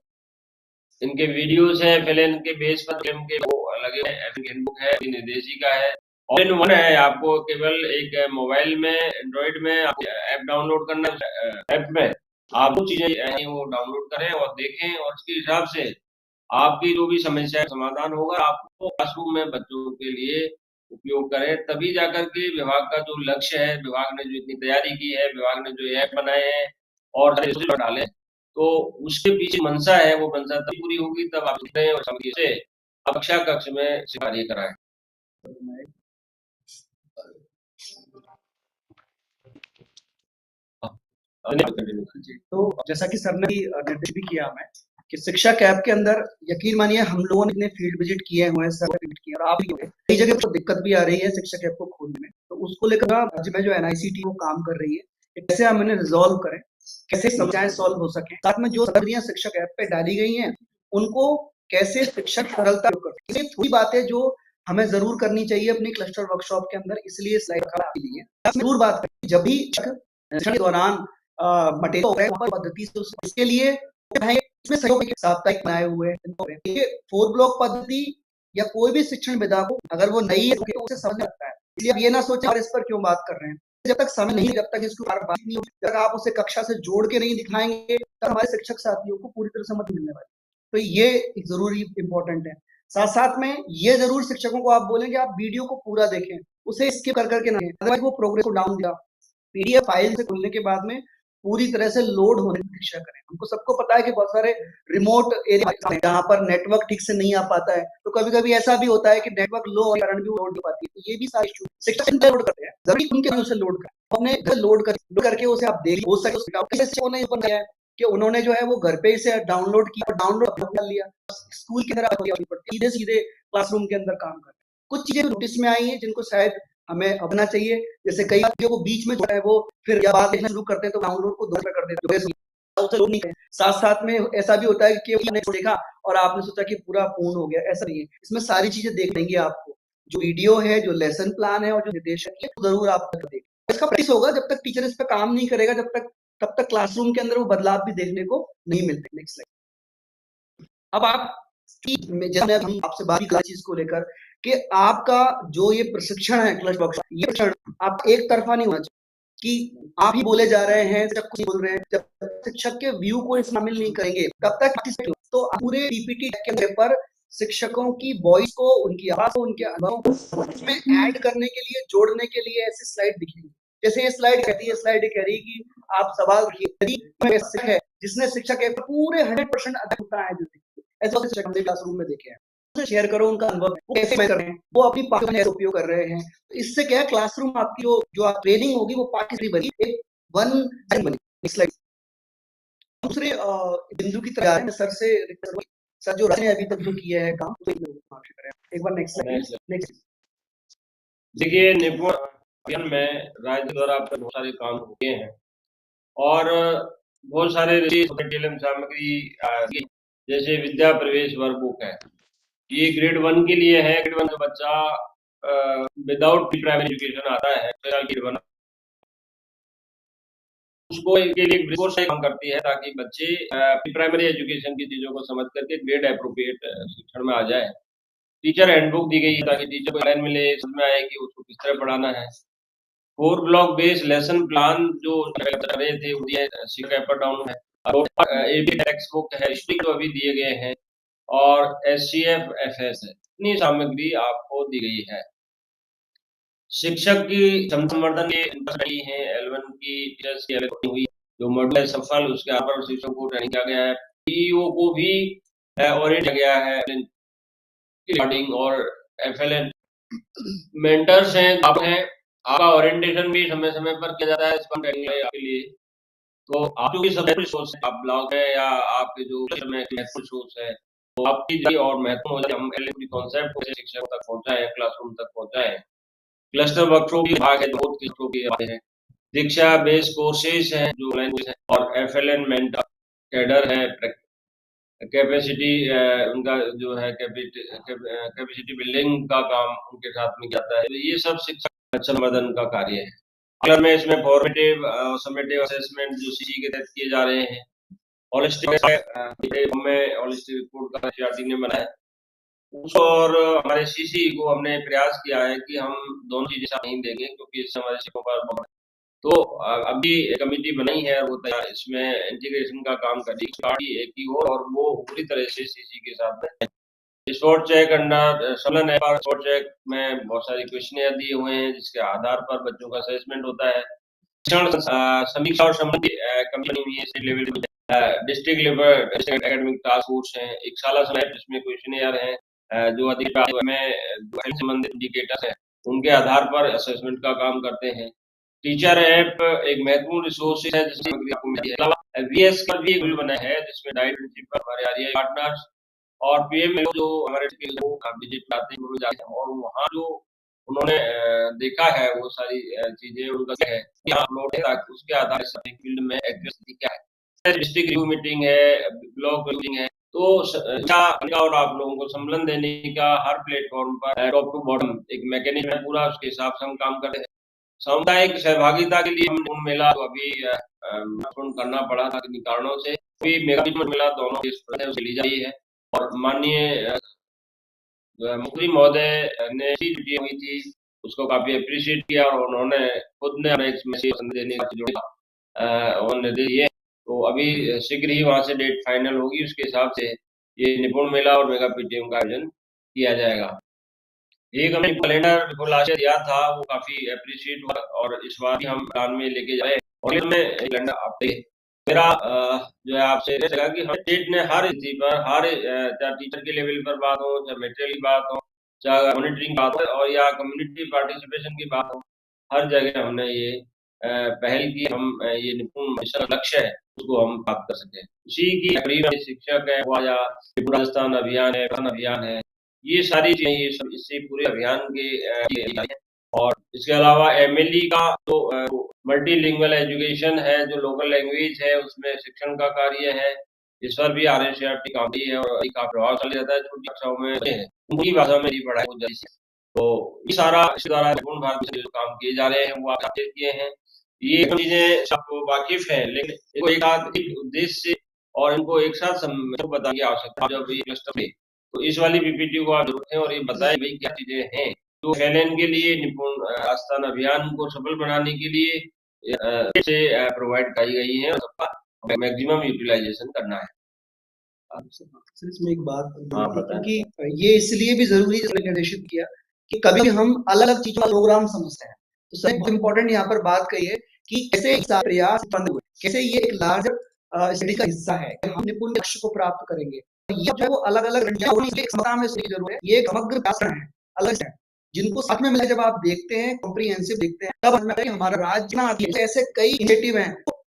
इनके वीडियोस हैं, फिर इनके बेस पर के वो लगे हैं, हैंडबुक है, निर्देशिका है, ऑल इन वन है। आपको केवल एक मोबाइल में एंड्रॉइड में ऐप डाउनलोड करना, ऐप में आप वो चीजें हैं वो डाउनलोड करें और देखें और उसके हिसाब से आपकी जो भी समस्या समाधान होगा आपको क्लासरूम में बच्चों के लिए उपयोग करें, तभी जाकर के विभाग का जो लक्ष्य है, विभाग ने जो इतनी तैयारी की है, विभाग ने जो ऐप बनाए हैं और डाले, तो उसके पीछे मंशा है, वो मंशा तब पूरी होगी तब आप और समझिए से कक्षा कक्ष में कार्य कराएं। तो जैसा कि सर ने निर्देश भी किया हमें कि शिक्षा कैंप के अंदर यकीन मानिए हम लोगों ने इतने फील्ड विजिट किए हुए हैं, सर विजिट किए और आप भी कई जगह तो दिक्कत भी आ रही है शिक्षा कैंप को खोलने में, तो उसको लेकर राज्य में जो NICT वो काम कर रही है, कैसे हम इन्हें रिजॉल्व करें, कैसे समस्याएं सॉल्व हो सके, साथ में जो सामग्रियां शिक्षा कैंप पे डाली गई हैं उनको कैसे शिक्षक सरलता कर, थोड़ी बातें जो हमें जरूर करनी चाहिए अपनी क्लस्टर वर्कशॉप के अंदर, इसलिए स्लाइड जरूर बात करें जब भी के दौरान मटेरियल पद्धति से इसके लिए इसमें सहयोग के साप्ताहिक बनाए हुए हैं। 4 ब्लॉक पद्धति या कोई भी शिक्षण विधा को अगर वो नई है तो उसे समझ लगता है, इसलिए आप ये ना सोचें इस पर क्यों बात कर रहे हैं, जब तक समय नहीं, जब तक इसके ऊपर बात नहीं होगी, जब आप उसे कक्षा से जोड़ के नहीं दिखाएंगे तो हमारे शिक्षक साथियों को पूरी तरह समझ मिलने वाली। तो ये जरूरी इंपॉर्टेंट है। साथ साथ में ये जरूर शिक्षकों को आप बोलेंगे आप वीडियो को पूरा देखें, उसे स्किप कर करके नहीं, अदरवाइज वो प्रोग्रेस को डाउन दिया PDF फाइल से खुलने के बाद में पूरी तरह से लोड होने की प्रतीक्षा करें। हमको सबको पता है कि बहुत सारे रिमोट एरिया जहाँ पर नेटवर्क ठीक से नहीं आ पाता है, तो कभी-कभी ऐसा भी होता है कि नेटवर्क लो होने के कारण भी लोड नहीं पाती है, तो ये भी सारे इशू शिक्षक लोड करते हैं, जरूरी उनके उसे लोड करें, अपने घर लोड करके उसे आप देख हो सके कि उन्होंने जो है वो घर पे इसे डाउनलोड किया और डाउनलोड कर लिया, स्कूल की तरह सीधे क्लासरूम के अंदर काम कर। कुछ चीजें नोटिस में आई हैं जिनको शायद हमें अपना चाहिए, जैसे कई बार वो बीच में जो है वो फिर या बात देखना शुरू करते हैं तो डाउनलोड को 2 कर देते हैं। साथ साथ में ऐसा भी होता है कि आपने देखा और आपने सोचा कि पूरा पूर्ण हो गया, ऐसा नहीं है। इसमें सारी चीजें देख लेंगे आपको, जो वीडियो है, जो लेसन प्लान है और जो निर्देशक है जरूर आप देखें। इसका प्रैक्टिस होगा जब तक टीचर इस पर काम नहीं करेगा, तब तक क्लासरूम के अंदर वो बदलाव भी देखने को नहीं मिलते। Next slide. अब आप जैसे हम आपसे बात की चीज को लेकर कि आपका जो ये प्रशिक्षण है क्लच वर्कशॉप, ये प्रशिक्षण आप एक तरफा नहीं होना चाहिए कि आप ही बोले जा रहे हैं, जब कुछ बोल रहे हैं, जब शिक्षक के व्यू को शामिल नहीं करेंगे तब तक तो पूरे PPT के पर शिक्षकों की वॉइस को, उनकी आवाज को, उनके अनुभव को इसमें ऐड करने के लिए, जोड़ने के लिए ऐसी स्लाइड दिखेंगी। जैसे ये स्लाइड कहती है, स्लाइड कह रही कि आप सवाल रखिए, जिसने शिक्षक के पूरे 100% अध्ययन होता है, ऐसा शिक्षक हमने क्लासरूम में देखे हैं, शेयर करो उनका अनुभव, वो कैसे कर रहे हैं, वो अपनी पाठ्यक्रम उपयोग कर रहे हैं। तो इससे क्या है, क्लासरूम आपकी जो ट्रेनिंग होगी वो पाठ्यक्रम बनी, एक वन बनी। Next slide. दूसरे बिंदु की तरह सर से सर जो ने अभी तक जो किया है काम, तो एक बार नेक्स्ट स्लाइड। नेक्स्ट देखिए, निपुण में राज्य द्वारा बहुत सारे काम हुए हैं और बहुत सारे सामग्री जैसे विद्या प्रवेश वर्कबुक है, ये ग्रेड 1 के लिए है। ग्रेड 1 जो बच्चा विदाउट प्राइमरी एजुकेशन आता है, ग्रेड 1 उसको के लिए कोर्स काम करती है ताकि बच्चे प्राइमरी एजुकेशन की चीजों को समझ करके ग्रेड एप्रोप्रिएट शिक्षण में आ जाए। टीचर हैंडबुक दी गई है ताकि टीचर को लाइन मिले, समझ में आए कि उसको किस तरह पढ़ाना है। 4 ब्लॉक बेस्ड लेसन प्लान जो रहे थे वो पेपर डाउन है, टेक्स्ट बुक है, स्टिक तो अभी दिए गए हैं और SCF FS है। इतनी सामग्री आपको दी गई है। शिक्षक की संवर्धन के हैं, L1 की टीचर्स की हुई जो मॉडल सफल, उसके आधार पर शिक्षकों को ट्रेनिंग किया गया है। PEO को भी ऑडिट किया गया है और FLN मेंटर्स हैं, आप हैं, आपका ओरिएंटेशन भी समय समय पर किया जाता है इसका ट्रेनिंग है आपके लिए। तो आप जो भी सब रिसोर्स है, आप ब्लॉग है या आपके जो रिसोर्स है, तो आपकी जो और महत्वपूर्ण हो जाए, हम पहले कॉन्सेप्ट को शिक्षकों तक पहुंचाएं, क्लासरूम तक पहुंचाएं। क्लस्टर वर्कशॉप भी भाग है, बहुत क्लस्टरों के आते हैं। दीक्षा बेस्ड कोर्सेज हैं जो लैंग्वेज है, और एफएलएन मेंटर कैडर है, कैपेसिटी उनका जो है कैपेसिटी बिल्डिंग का काम उनके साथ में जाता है। तो ये सब शिक्षा संवर्धन का कार्य है। अगर मैं इसमें फॉर्मेटिव समेटिव असेसमेंट जो सीसी के तहत किए जा रहे हैं, होलिस्टिक में होलिस्टिक रिपोर्ट का सीआरटी ने बनाया, उसको और हमारे सीसी को हमने प्रयास किया है कि हम दोनों चीजें साथ नहीं देंगे, क्योंकि इससे हमारे शिक्षकों पर बहुत। तो अभी कमेटी बनाई है और वो इसमें इंटीग्रेशन का काम करेगी एक की और वो पूरी तरह से सीसी के साथ में। स्पॉट चेक अंडर समलन ऐप, स्पॉट चेक में बहुत सारे क्वेश्चन दिए हुए हैं जिसके आधार पर बच्चों का असेसमेंट होता है। समीक्षा और संबंधी कमेटी हुई है स्टेट लेवल में, district level district academic task force है, एक साल समय जिसमें क्वेश्चन है जो अधिकार में संबंधित इंडिकेटर्स है उनके आधार पर असेसमेंट का काम करते हैं। टीचर ऐप एक महत्वपूर्ण रिसोर्स है जिसमें आपको मिली है। वीएस का भी एक बना है जिसमें डाइट प्रिंसिपल हमारे आरआई पार्टनर्स और पीएम जो हमारे विजिट आते हैं जाते हैं, और वहाँ जो उन्होंने देखा है वो सारी चीजें उनका क्या है कि अपलोड है, ताकि उसके आधार पर फील्ड में एक्यूरेसी क्या है। डिस्ट्रिक्ट रिव्यू मीटिंग है, ब्लॉक मीटिंग है, तो और आप लोगों को सम्मेलन देने का हर प्लेटफॉर्म पर टॉप टू बॉटम एक मैकेनिज्म है पूरा, उसके हिसाब से हम काम करते हैं। सामुदायिक सहभागिता के लिए हम कुंभ मेला तो अभी करना पड़ा था किन्हीं कारणों से, अभी मेगा मेला दोनों ली जा रही है, और माननीय मुख्यमंत्री महोदय ने छुट्टी हुई थी उसको काफी अप्रिशिएट किया, और उन्होंने खुद ने हमें एक मैसेज देने का जोड़ा और निर्देश दिए। तो अभी शीघ्र ही वहां से डेट फाइनल होगी, उसके हिसाब से ये निपुण मेला और मेगा पीटीएम का आयोजन किया जाएगा। एक हमने कैलेंडर बिल्कुल लास्ट दिया था, वो काफी अप्रिशिएट हुआ, और इस बार भी हम प्लान में लेके जाए, और इसमें कैलेंडर आपसे मेरा जो है आपसे रहेगा कि हम स्टेट ने हर स्थिति पर हर चाहे टीचर के लेवल पर बात हो, चाहे मटेरियल की बात हो, चाहे मॉनिटरिंग बात हो, और या कम्युनिटी पार्टिसिपेशन की बात हो, हर जगह हमने ये पहल की। हम ये निपुण मिशन लक्ष्य है उसको हम प्राप्त कर सके। उसी की शिक्षक है या राजस्थान अभियान है, अभियान है, ये सारी चीजें ये सब इससे पूरे अभियान के और इसके अलावा एमएलई का तो मल्टीलिंगुअल एजुकेशन है, जो लोकल लैंग्वेज है उसमें शिक्षण का कार्य है, इस पर भी आरएससीईआरटी काम है, और काफी प्रभावशाली रहता है। छोटी कक्षाओं में उनकी भाषा में ही पढ़ाई हो जाती है। तो ये सारा इसके द्वारा निपुण भारत में जो काम किए जा रहे हैं वो आप किए हैं, ये चीजें सबको वाकिफ है, लेकिन इनको एक साथ एक उद्देश्य से और इनको एक साथ बताने की आवश्यकता जब ये क्लस्टर में, तो इस वाली पीपीटी को आप जरूर हैं और ये बताएं भाई क्या चीजें हैं जो एलएन के लिए निपुण आस्थान अभियान को सफल बनाने के लिए से प्रोवाइड की गई है, और सबका मैक्सिमम यूटिलाइजेशन करना है। सर इसमें एक बात क्योंकि ये इसलिए भी जरूरी है निर्देशित किया कि कभी हम अलग अलग चीजों का प्रोग्राम समझते हैं, तो सर बहुत इम्पोर्टेंट यहाँ पर बात कही है कि कैसे प्रयास बंद हुए, कैसे ये एक लार्जर स्टडी का हिस्सा है, हम निपुण लक्ष्य को प्राप्त करेंगे। ये जो है वो अलग अलग जरूर है, ये एक समग्र है, अलग है, जिनको साथ में मिला जब आप देखते हैं कॉम्प्रिहेंसिव देखते हैं तब हमें हमारा राज्य ऐसे कई इनिशिएटिव हैं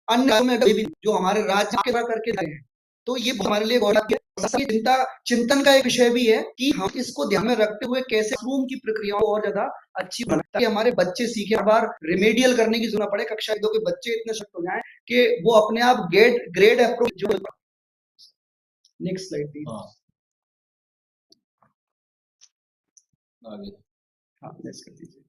अन्य जो हमारे राज्य के करके रहे हैं, तो ये हमारे लिए चिंतन का एक विषय भी है कि हम इसको ध्यान में रखते हुए कैसे रूम की प्रक्रियाओं को और ज्यादा अच्छी बनाए, ताकि हमारे बच्चे सीखे, हर बार रिमेडियल करने की जरूरत पड़े, कक्षा 2 के बच्चे इतने सख्त हो जाएं कि वो अपने आप ग्रेड अप्रोच जो। Next slide please. हाँ नेक्स्ट कर दीजिए।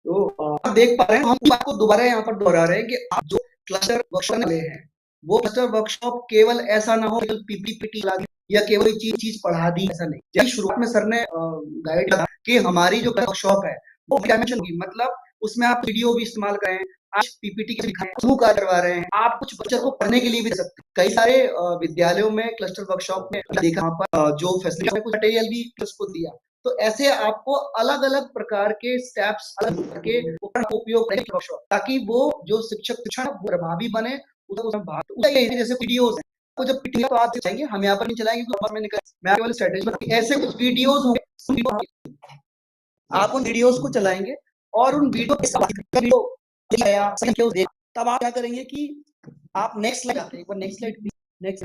तो आप देख पा रहे हैं, हम आपको दोबारा यहाँ पर दोहरा रहे हैं कि आप जो क्लस्टर वर्कशॉप ले हैं वो क्लस्टर वर्कशॉप केवल ऐसा ना हो केवल पीपीटी लगे या केवल चीज पढ़ा दी, ऐसा नहीं। जैसे शुरुआत में सर ने गाइड किया कि हमारी जो वर्कशॉप है वो डायमेंशन होगी, मतलब उसमें आप वीडियो भी इस्तेमाल करें, आप पीपीटी के दिखाएं, समूह कार्य करवा रहे हैं, आप कुछ बच्चों को पढ़ने के लिए भी दे सकते हैं। कई सारे विद्यालयों में क्लस्टर वर्कशॉप में देखा वहाँ पर जो फैसिलिटी कुछ मटेरियल भी उसको दिया, तो ऐसे आपको अलग अलग प्रकार के स्टेप्स अलग करके उपयोग करें ताकि वो जो शिक्षण वो प्रभावी बने। जैसे वीडियोस को जब पीटी तो आप चलाएंगे, हम यहाँ पर नहीं चलाएंगे क्योंकि मैंने कहा मैं आपके वाले स्ट्रेटेजी ऐसे कुछ वीडियोस होंगे, आप उन वीडियोस को चलाएंगे और उन वीडियो के तब आप क्या करेंगे कि आप नेक्स्ट स्लाइड आते हैं, एक बार नेक्स्ट स्लाइड, नेक्स्ट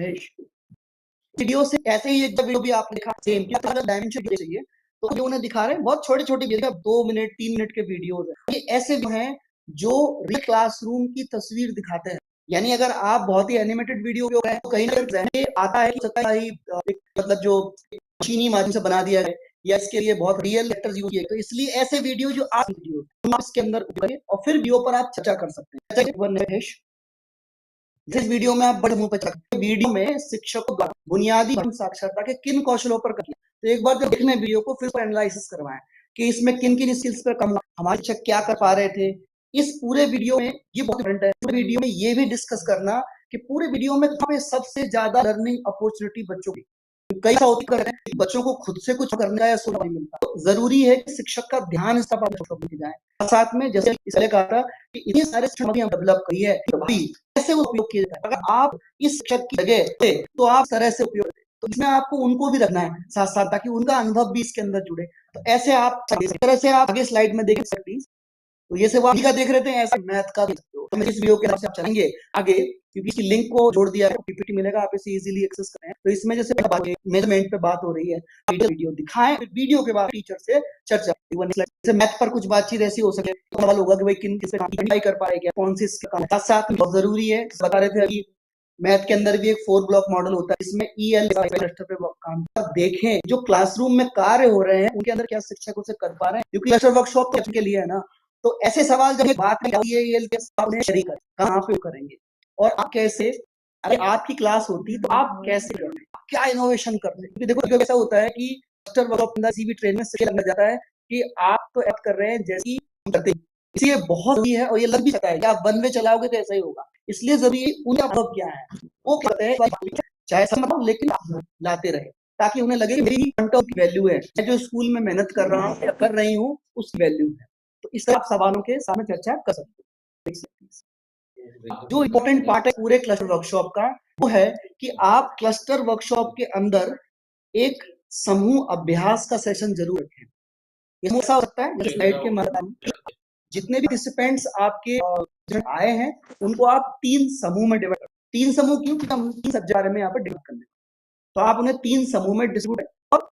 वीडियो से ऐसे ही जब वीडियो भी आपने देखा सेम कि अगर डायमेंशन चाहिए तो जो उन्हें दिखा रहे हैं बहुत छोटे छोटे वीडियो, 2 मिनट 3 मिनट के वीडियोस हैं, ये ऐसे हैं जो रियल क्लासरूम की तस्वीर दिखाते हैं। यानी अगर आप बहुत ही एनिमेटेड वीडियो तो कहीं ना कहीं आता है कि मतलब जो चीनी माध्यम से बना दिया है या इसके लिए बहुत रियल एक्टर्स यूज किए, तो इसलिए ऐसे वीडियो जो आप वीडियो इसके अंदर करें और फिर वीडियो पर आप चर्चा कर सकते हैं। जिस वीडियो में आप बड़े मुंह पर वीडियो में शिक्षकों द्वारा बुनियादी साक्षरता के किन कौशलों पर करें, तो एक बार जब देखने वीडियो को फिर एनालिसिस करवाएं कि इसमें किन किन स्किल्स पर कम हमारे शिक्षक क्या कर पा रहे थे। इस पूरे वीडियो में ये बहुत इंपॉर्टेंट है, पूरे वीडियो में ये भी डिस्कस करना कि पूरे वीडियो में सबसे ज्यादा लर्निंग अपॉर्चुनिटी बच्चों की कई बच्चों को खुद से कुछ करने का या सुनने नहीं मिलता, तो जरूरी है कि शिक्षक का ध्यान इस पर जाए। साथ में जैसे इसलिए कहा था कि इतने सारे डेवलप करी है कैसे उपयोग किया जाए, अगर आप इस शिक्षक की जगह थे तो आप तरह से उपयोग, तो इसमें आपको उनको भी रखना है साथ साथ ताकि उनका अनुभव भी इसके अंदर जुड़े। तो ऐसे आप तरह से आप आगे स्लाइड में देख सकते हैं, तो ये सब का देख रहे थे, ऐसे मैथ का भी तो मैं इस वीडियो के साथ चलेंगे आगे क्योंकि इसकी लिंक को जोड़ दिया है, पीपीटी मिलेगा, आप इसे इजीली एक्सेस करें। तो इसमें जैसे मेजरमेंट पे बात हो रही है, वीडियो दिखाएं, वीडियो के बाद टीचर से चर्चा, जैसे मैथ पर कुछ बातचीत ऐसी हो सके तो सवाल होगा कि भाई किन किस पे कर पाएगा, कौन सी साथ में बहुत जरूरी है। बता रहे थे अभी मैथ के अंदर भी एक 4 ब्लॉक मॉडल होता है, इसमें ईएल क्लस्टर पे काम देखें जो क्लासरूम में कार्य हो रहे हैं उनके अंदर क्या शिक्षक उसे कर पा रहे हैं, क्योंकि क्लस्टर वर्कशॉप के लिए है ना। तो ऐसे सवाल जब बात कहाँ पे करेंगे और आप कैसे, अगर आपकी क्लास होती तो आप कैसे करें, क्या इनोवेशन कर रहे हैं। क्योंकि देखो ऐसा होता है कि क्लस्टर वर्कशॉप अंदर सीवी ट्रेन में से लग जाता है कि आप तो ऐड कर रहे हैं जैसी करते हैं, इसलिए बहुत जरूरी है और ये लग भी सकता है कि आप वन वे चलाओगे तो ऐसा ही होगा। इसलिए जरूरी उनका अनुभव क्या है वो कहते हैं, चाहे समझो लेकिन लाते रहे ताकि उन्हें लगे मेरी वैल्यू है, मैं जो स्कूल में मेहनत कर रहा हूँ या कर रही हूँ उसकी वैल्यू है। तो इस तरह सवालों के सामने चर्चा कर सकते हैं। जो इम्पोर्टेंट पार्ट है पूरे क्लस्टर वर्कशॉप का वो है कि आप क्लस्टर वर्कशॉप के अंदर एक समूह अभ्यास का सेशन जरूर रखें। ये ऐसा हो सकता है स्लाइड के माध्यम जितने भी पार्टिसिपेंट्स आपके आए हैं उनको आप 3 समूह में डिवाइड, 3 समूह क्यों, क्योंकि हम 3 सब्जेक्ट बारे में यहाँ पर डिवाइड करने, तो आप उन्हें 3 समूह में डिस्ट्रीब्यूट और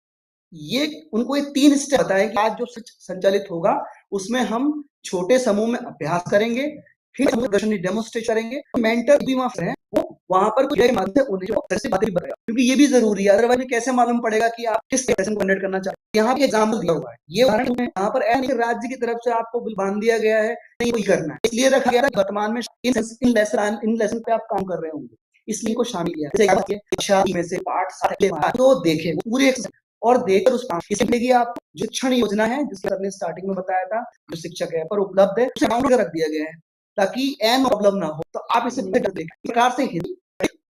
ये उनको ये 3 स्टेप बताएं कि आज जो संचालित होगा उसमें हम छोटे समूह में अभ्यास करेंगे, फिर प्रदर्शनी डेमोन्स्ट्रेट करेंगे, मेंटर भी वहां है वो वहां पर कुछ बातें बताएगा, क्योंकि ये भी जरूरी है, अदरवाइज कैसे मालूम पड़ेगा कि आप किस सेशन को कंडक्ट करना चाहते हैं। यहाँ पे एग्जाम्पल दिया हुआ है, ये उदाहरण है, यहाँ पर राज्य की तरफ से आपको बांध दिया गया है नहीं कोई करना है, इसलिए रखा गया है वर्तमान में इन लेसन पे आप काम कर रहे होंगे इसलिए को शामिल किया में से पाठ तो देखे पूरे और देखकर उस इसलिए आप जो शिक्षण योजना है जिसके हमने स्टार्टिंग में बताया था जो शिक्षक है पर उपलब्ध है उसे डाउनलोड रख दिया गया है ताकि एन प्रॉब्लम ना हो। तो आप इसे देखें प्रकार से हिंदी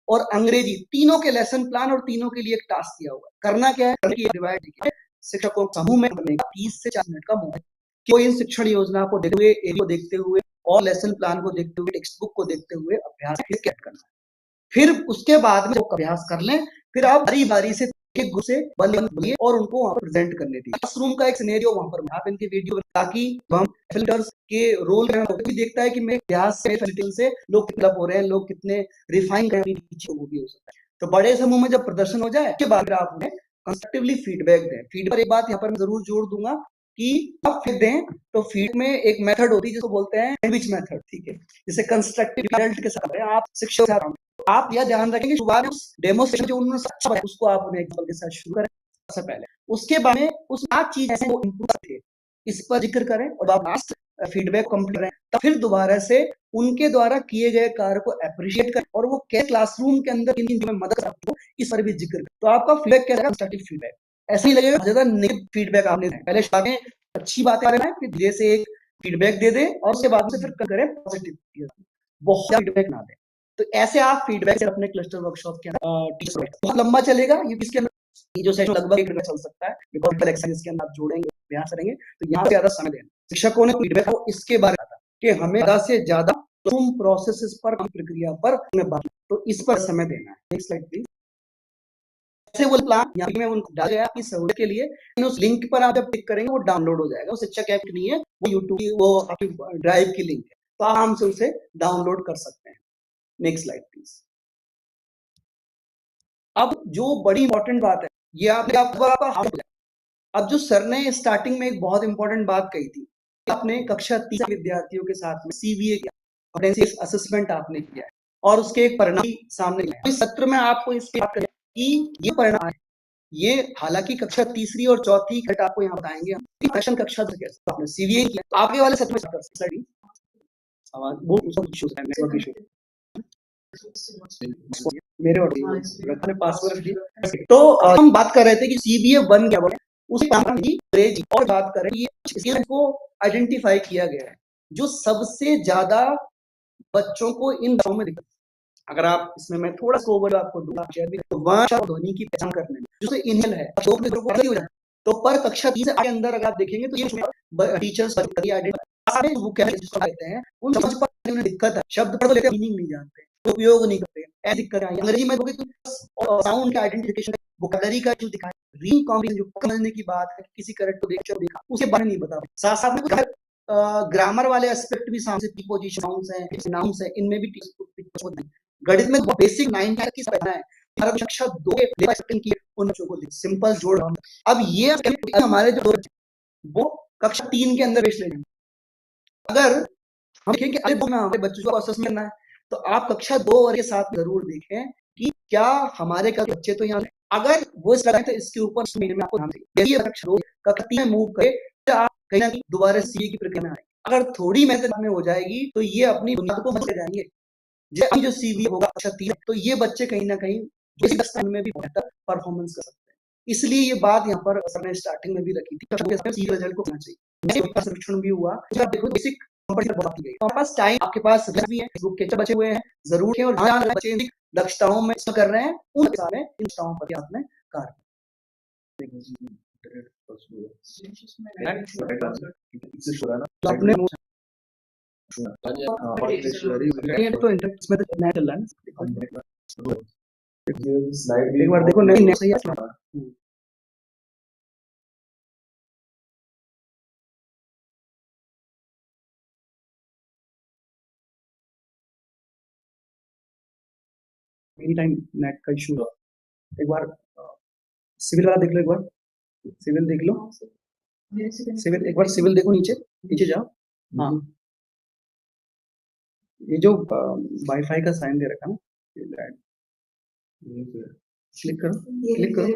और अंग्रेजी तीनों के लेसन प्लान और तीनों के लिए एक टास्क दिया हुआ है। करना क्या है डिवाइड शिक्षकों समूह में 30 से 40 मिनट का मोबाइल कोई इन शिक्षण योजना को देखते हुए और लेसन प्लान को देखते हुए टेक्स्ट बुक को देखते हुए अभ्यास करना है। फिर उसके बाद में अभ्यास कर लें, फिर आप बारी बारी से एक ग्रुप से बनिए और उनको वहां पर प्रेजेंट करने दीजिए। क्लासरूम का एक सिनेरियो वहां पर आप इनके वीडियो ताकि हम फिल्टर्स के रोल भी देखता है कि मेरे अभ्यास से लोग डेवलप हो रहे हैं, लोग कितने रिफाइन कर पीछे वो भी हो सकता है। तो बड़े समूह में जब प्रदर्शन हो जाए उसके बाद आप उन्हें कंस्ट्रक्टिवली फीडबैक दें। फीडबैक एक बात यहाँ पर मैं जरूर जोड़ दूंगा कि आप फीड दें तो फीड में एक मेथड होती है जिसको बोलते हैं सैंडविच मेथड, ठीक है, जिसे कंस्ट्रक्टिव रिजल्ट के साथ आप शिक्षक आप यह ध्यान रखेंगे डेमोस्ट्रेशन जो उन्होंने अच्छा है उसको आप उन्हें एग्जाम्पल के साथ शुरू करें सबसे पहले, उसके बाद में उस 5 चीज ऐसे वो इंप्रूव थे इस पर जिक्र करें और आप लास्ट फीडबैक कंप्लीट करें, तब फिर दोबारा से उनके द्वारा किए गए कार्य को अप्रिशिएट करें और वो कैसे क्लासरूम के अंदर किन मदद करते हो इस पर भी जिक्र करें। तो आपका फीडबैक क्या रहेगा, कंस्ट्रक्टिव फीडबैक। ऐसे ही लगेगा ज्यादा नेगेटिव फीडबैक आपने पहले स्टार्टिंग अच्छी बातें आ रही है फिर धीरे से एक फीडबैक दे दे और उसके बाद से फिर करें पॉजिटिव, बहुत फीडबैक ना दे। तो ऐसे आप फीडबैक से अपने क्लस्टर वर्कशॉप के अंदर बहुत लंबा चलेगा ये इसके अंदर ये जो सेशन लगभग 1 घंटा चल सकता है बिकॉज एक्सरसाइज के अंदर आप जोड़ेंगे अभ्यास करेंगे तो यहाँ पे ज्यादा समय देना। शिक्षकों ने फीडबैक को इसके बारे में बताया कि हमें ज्यादा से ज्यादा प्रोसेसेस पर प्रक्रिया पर तो इस पर समय देना है। Next slide please. ऐसे वो प्लान यहाँ पे मैं उनको डाल गया आपकी सहूलियत के लिए, उस लिंक पर आप जब क्लिक करेंगे वो डाउनलोड हो जाएगा। वो शिक्षक ऐप नहीं है, वो यूट्यूब की वो आपकी ड्राइव की लिंक है, तो आराम से उसे डाउनलोड कर सकते हैं। Next slide please. अब जो बड़ी इंपॉर्टेंट बात है, ये आपका अब जो सर ने स्टार्टिंग में एक बहुत इंपॉर्टेंट बात कही थी, आपने कक्षा 3 विद्यार्थियों के साथ में सीबीए किया, कॉम्प्रिहेंसिव असेसमेंट आपने किया है और उसके एक परिणाम सामने आए। इस सत्र में आपको इसकी बात करें कि ये परिणाम है, ये हालांकि कक्षा तीसरी और चौथी घट आपको यहाँ बताएंगे हम प्रश्न कक्षा से कैसे आपने सीबीए किया, तो आगे वाले सत्र में स्टडी आवाज वो सब इश्यूज है, नेटवर्क इशू मेरे और रखने पासवर्ड। तो हम बात कर रहे थे कि सीबीए 1 क्या बोले, उसी काम की अंग्रेजी और बात करें ये इसको आइडेंटिफाई किया गया है जो सबसे ज्यादा बच्चों को इन दवाओं में दिक्कत। अगर आप इसमें मैं थोड़ा सा ओवर आपको दूंगा शेयर भी, तो वर्ण ध्वनि की पहचान करने में जो इनहेल है तो हो जाए, तो पर कक्षा 3 से आगे अंदर अगर आप देखेंगे तो ये टीचर्स वो क्या कहते हैं उन समझ पर दिक्कत है, शब्द पढ़ लेते हैं मीनिंग नहीं जानते, उपयोग नहीं करते, ऐसी दिक्कत आई अंग्रेजी में साउंड का आइडेंटिफिकेशन वोकैबुलरी का जो दिखाया, रीडिंग कॉम्प्रिहेंशन जो समझने की बात है, किसी करेक्ट को देखा उसके बारे में नहीं बता, साथ साथ में ग्रामर वाले एस्पेक्ट भी सामने प्रीपोजिशन साउंड्स हैं, नाउन्स हैं, इनमें भी गणित में बेसिक 9 तक की पढ़ना है, कक्षा 2 की उन बच्चों को सिंपल जोड़। अब ये हमारे जो वो कक्षा 3 के अंदर बेच लेंगे। अगर हम देखें कि अरे हमारे बच्चों को असेसमेंट करना है, तो आप कक्षा 2 और के साथ जरूर देखें कि क्या हमारे का बच्चे तो यहाँ अगर वो इस तरह तो इसके ऊपर महीने में आपको ध्यान दें, कक्षा 2 कक्षा 3 में मूव करे तो आप कहीं ना कहीं दोबारा सीए की प्रक्रिया में आए। अगर थोड़ी मेहनत में हो जाएगी तो ये अपनी बुनियाद को बच जाएंगे, जो सीबीए होगा कक्षा 3 तो ये बच्चे कहीं ना कहीं में भी बेहतर परफॉर्मेंस कर सकते हैं। इसलिए ये बात यहाँ पर सर ने स्टार्टिंग में भी रखी थी, रिजल्ट को होना चाहिए। सर्वेक्षण भी हुआ, देखो बेसिक हमारे पास टाइम, आपके पास भी है, फेसबुक के बचे हुए हैं, जरूर है, और जहाँ बच्चे दक्षताओं में कर रहे हैं उन इन दक्षताओं पर आपने कार्य अपने तो इंटरेस्ट में तो नया चल रहा है, एक बार देखो नहीं सही है। एनी टाइम नेट का इशू, एक बार सिविल वाला देख लो, एक बार सिविल देख लो, सिविल एक बार सिविल देखो, नीचे नीचे जाओ। हाँ ये जो वाईफाई का साइन दे रखा ना, क्लिक करो, क्लिक करो।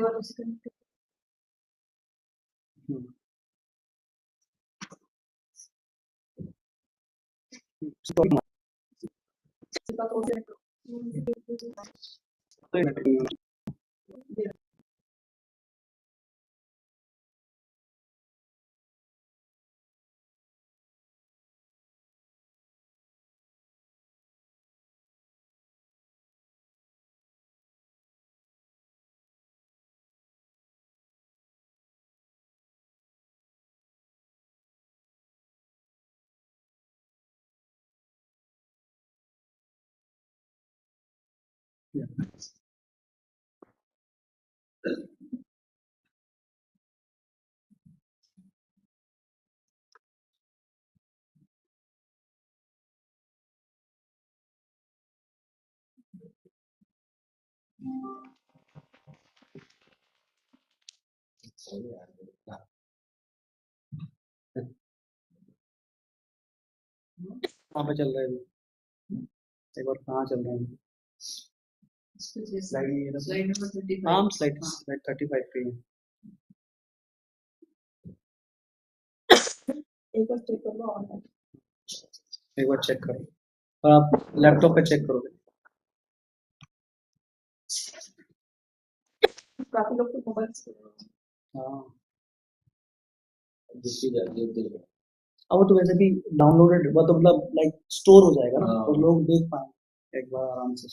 कहाँ पे चल रहा है, एक बार कहाँ चल रहा है, स्लाइड नंबर 35 पे है। एक बार चेक कर लो ऑनलाइन, एक बार चेक करो, आप लैपटॉप पे चेक करोगे। काफी लोग तो मोबाइल से हाँ अब वो तो वैसे भी डाउनलोडेड हुआ तो मतलब लाइक स्टोर हो जाएगा ना, तो लोग देख पाएंगे एक बार आराम से।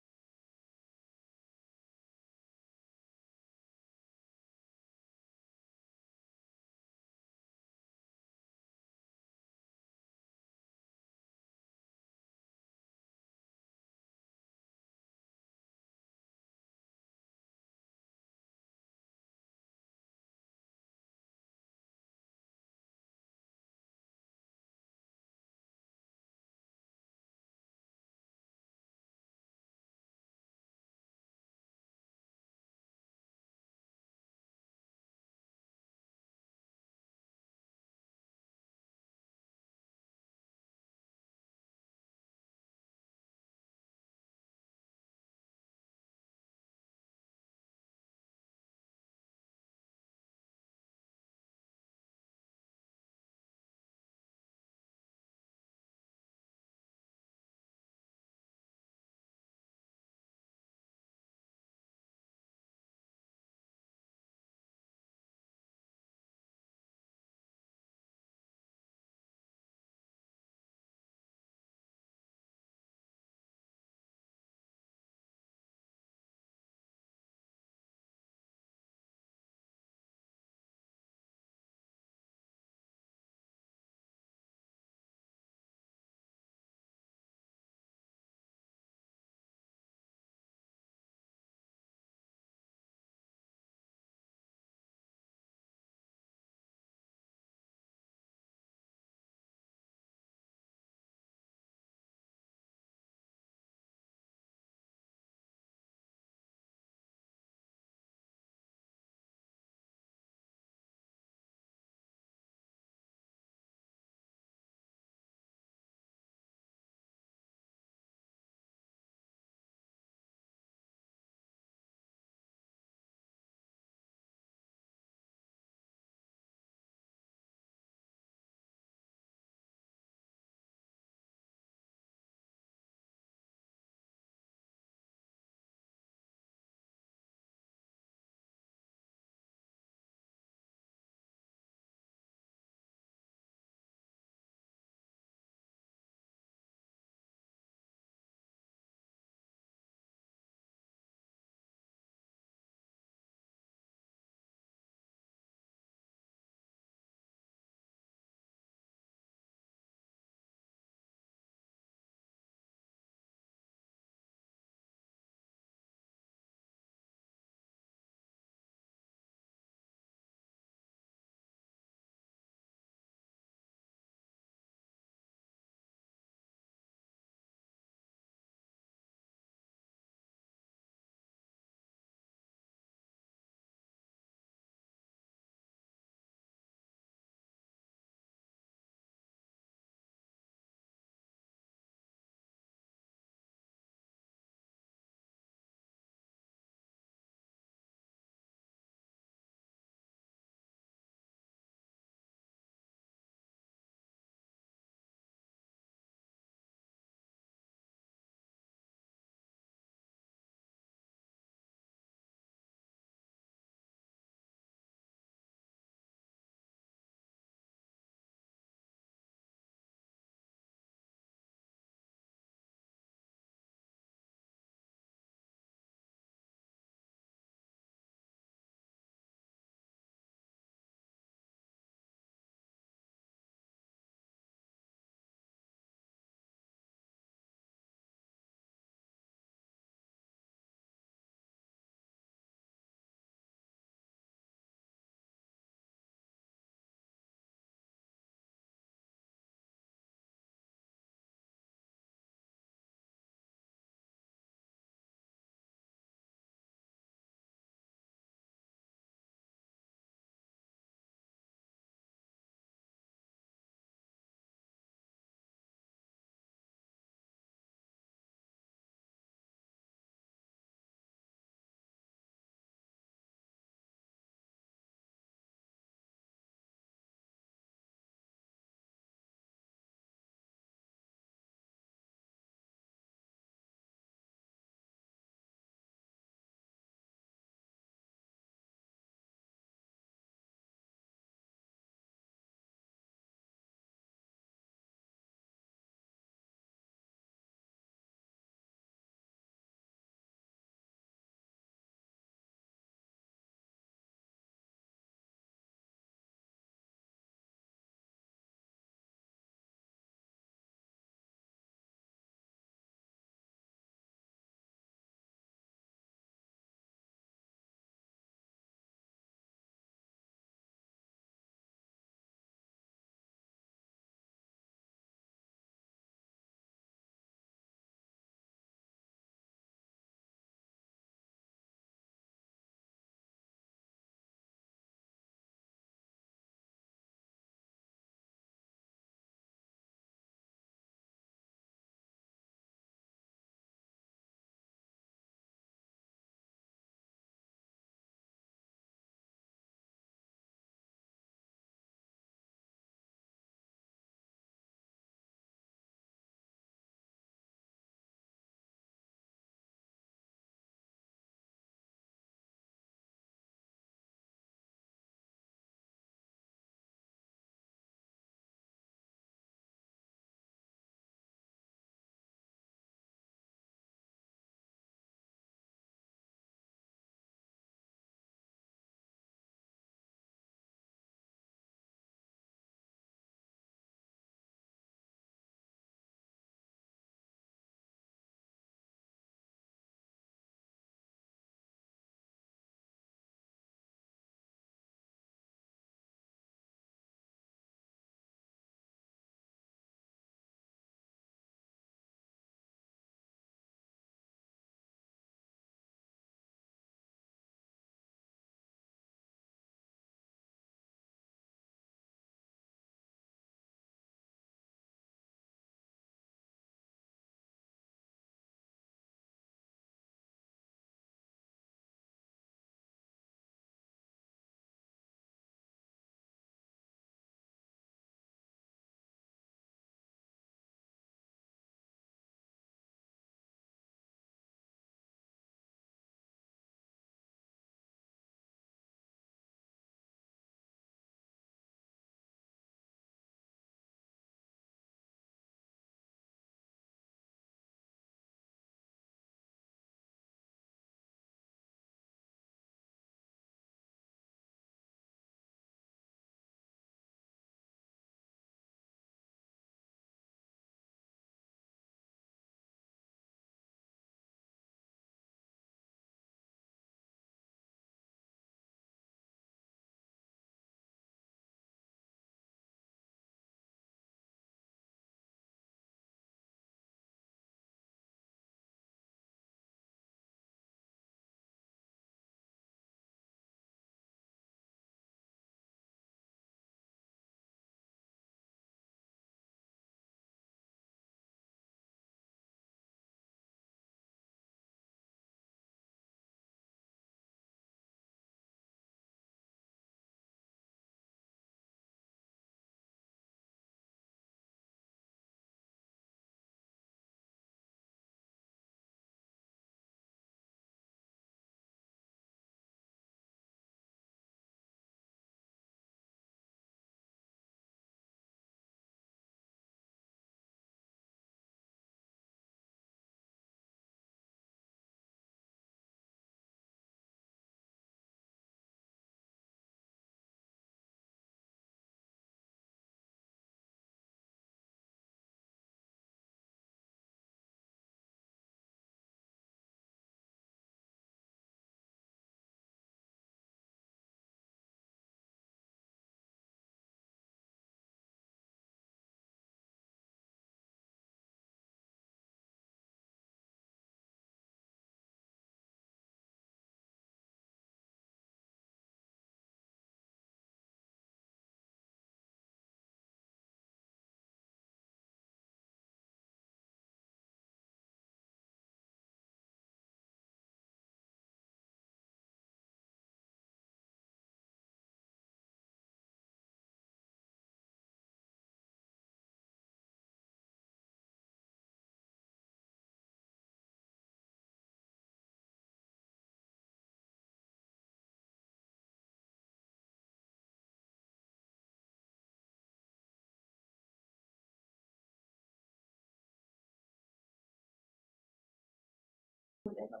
हो जाएगा,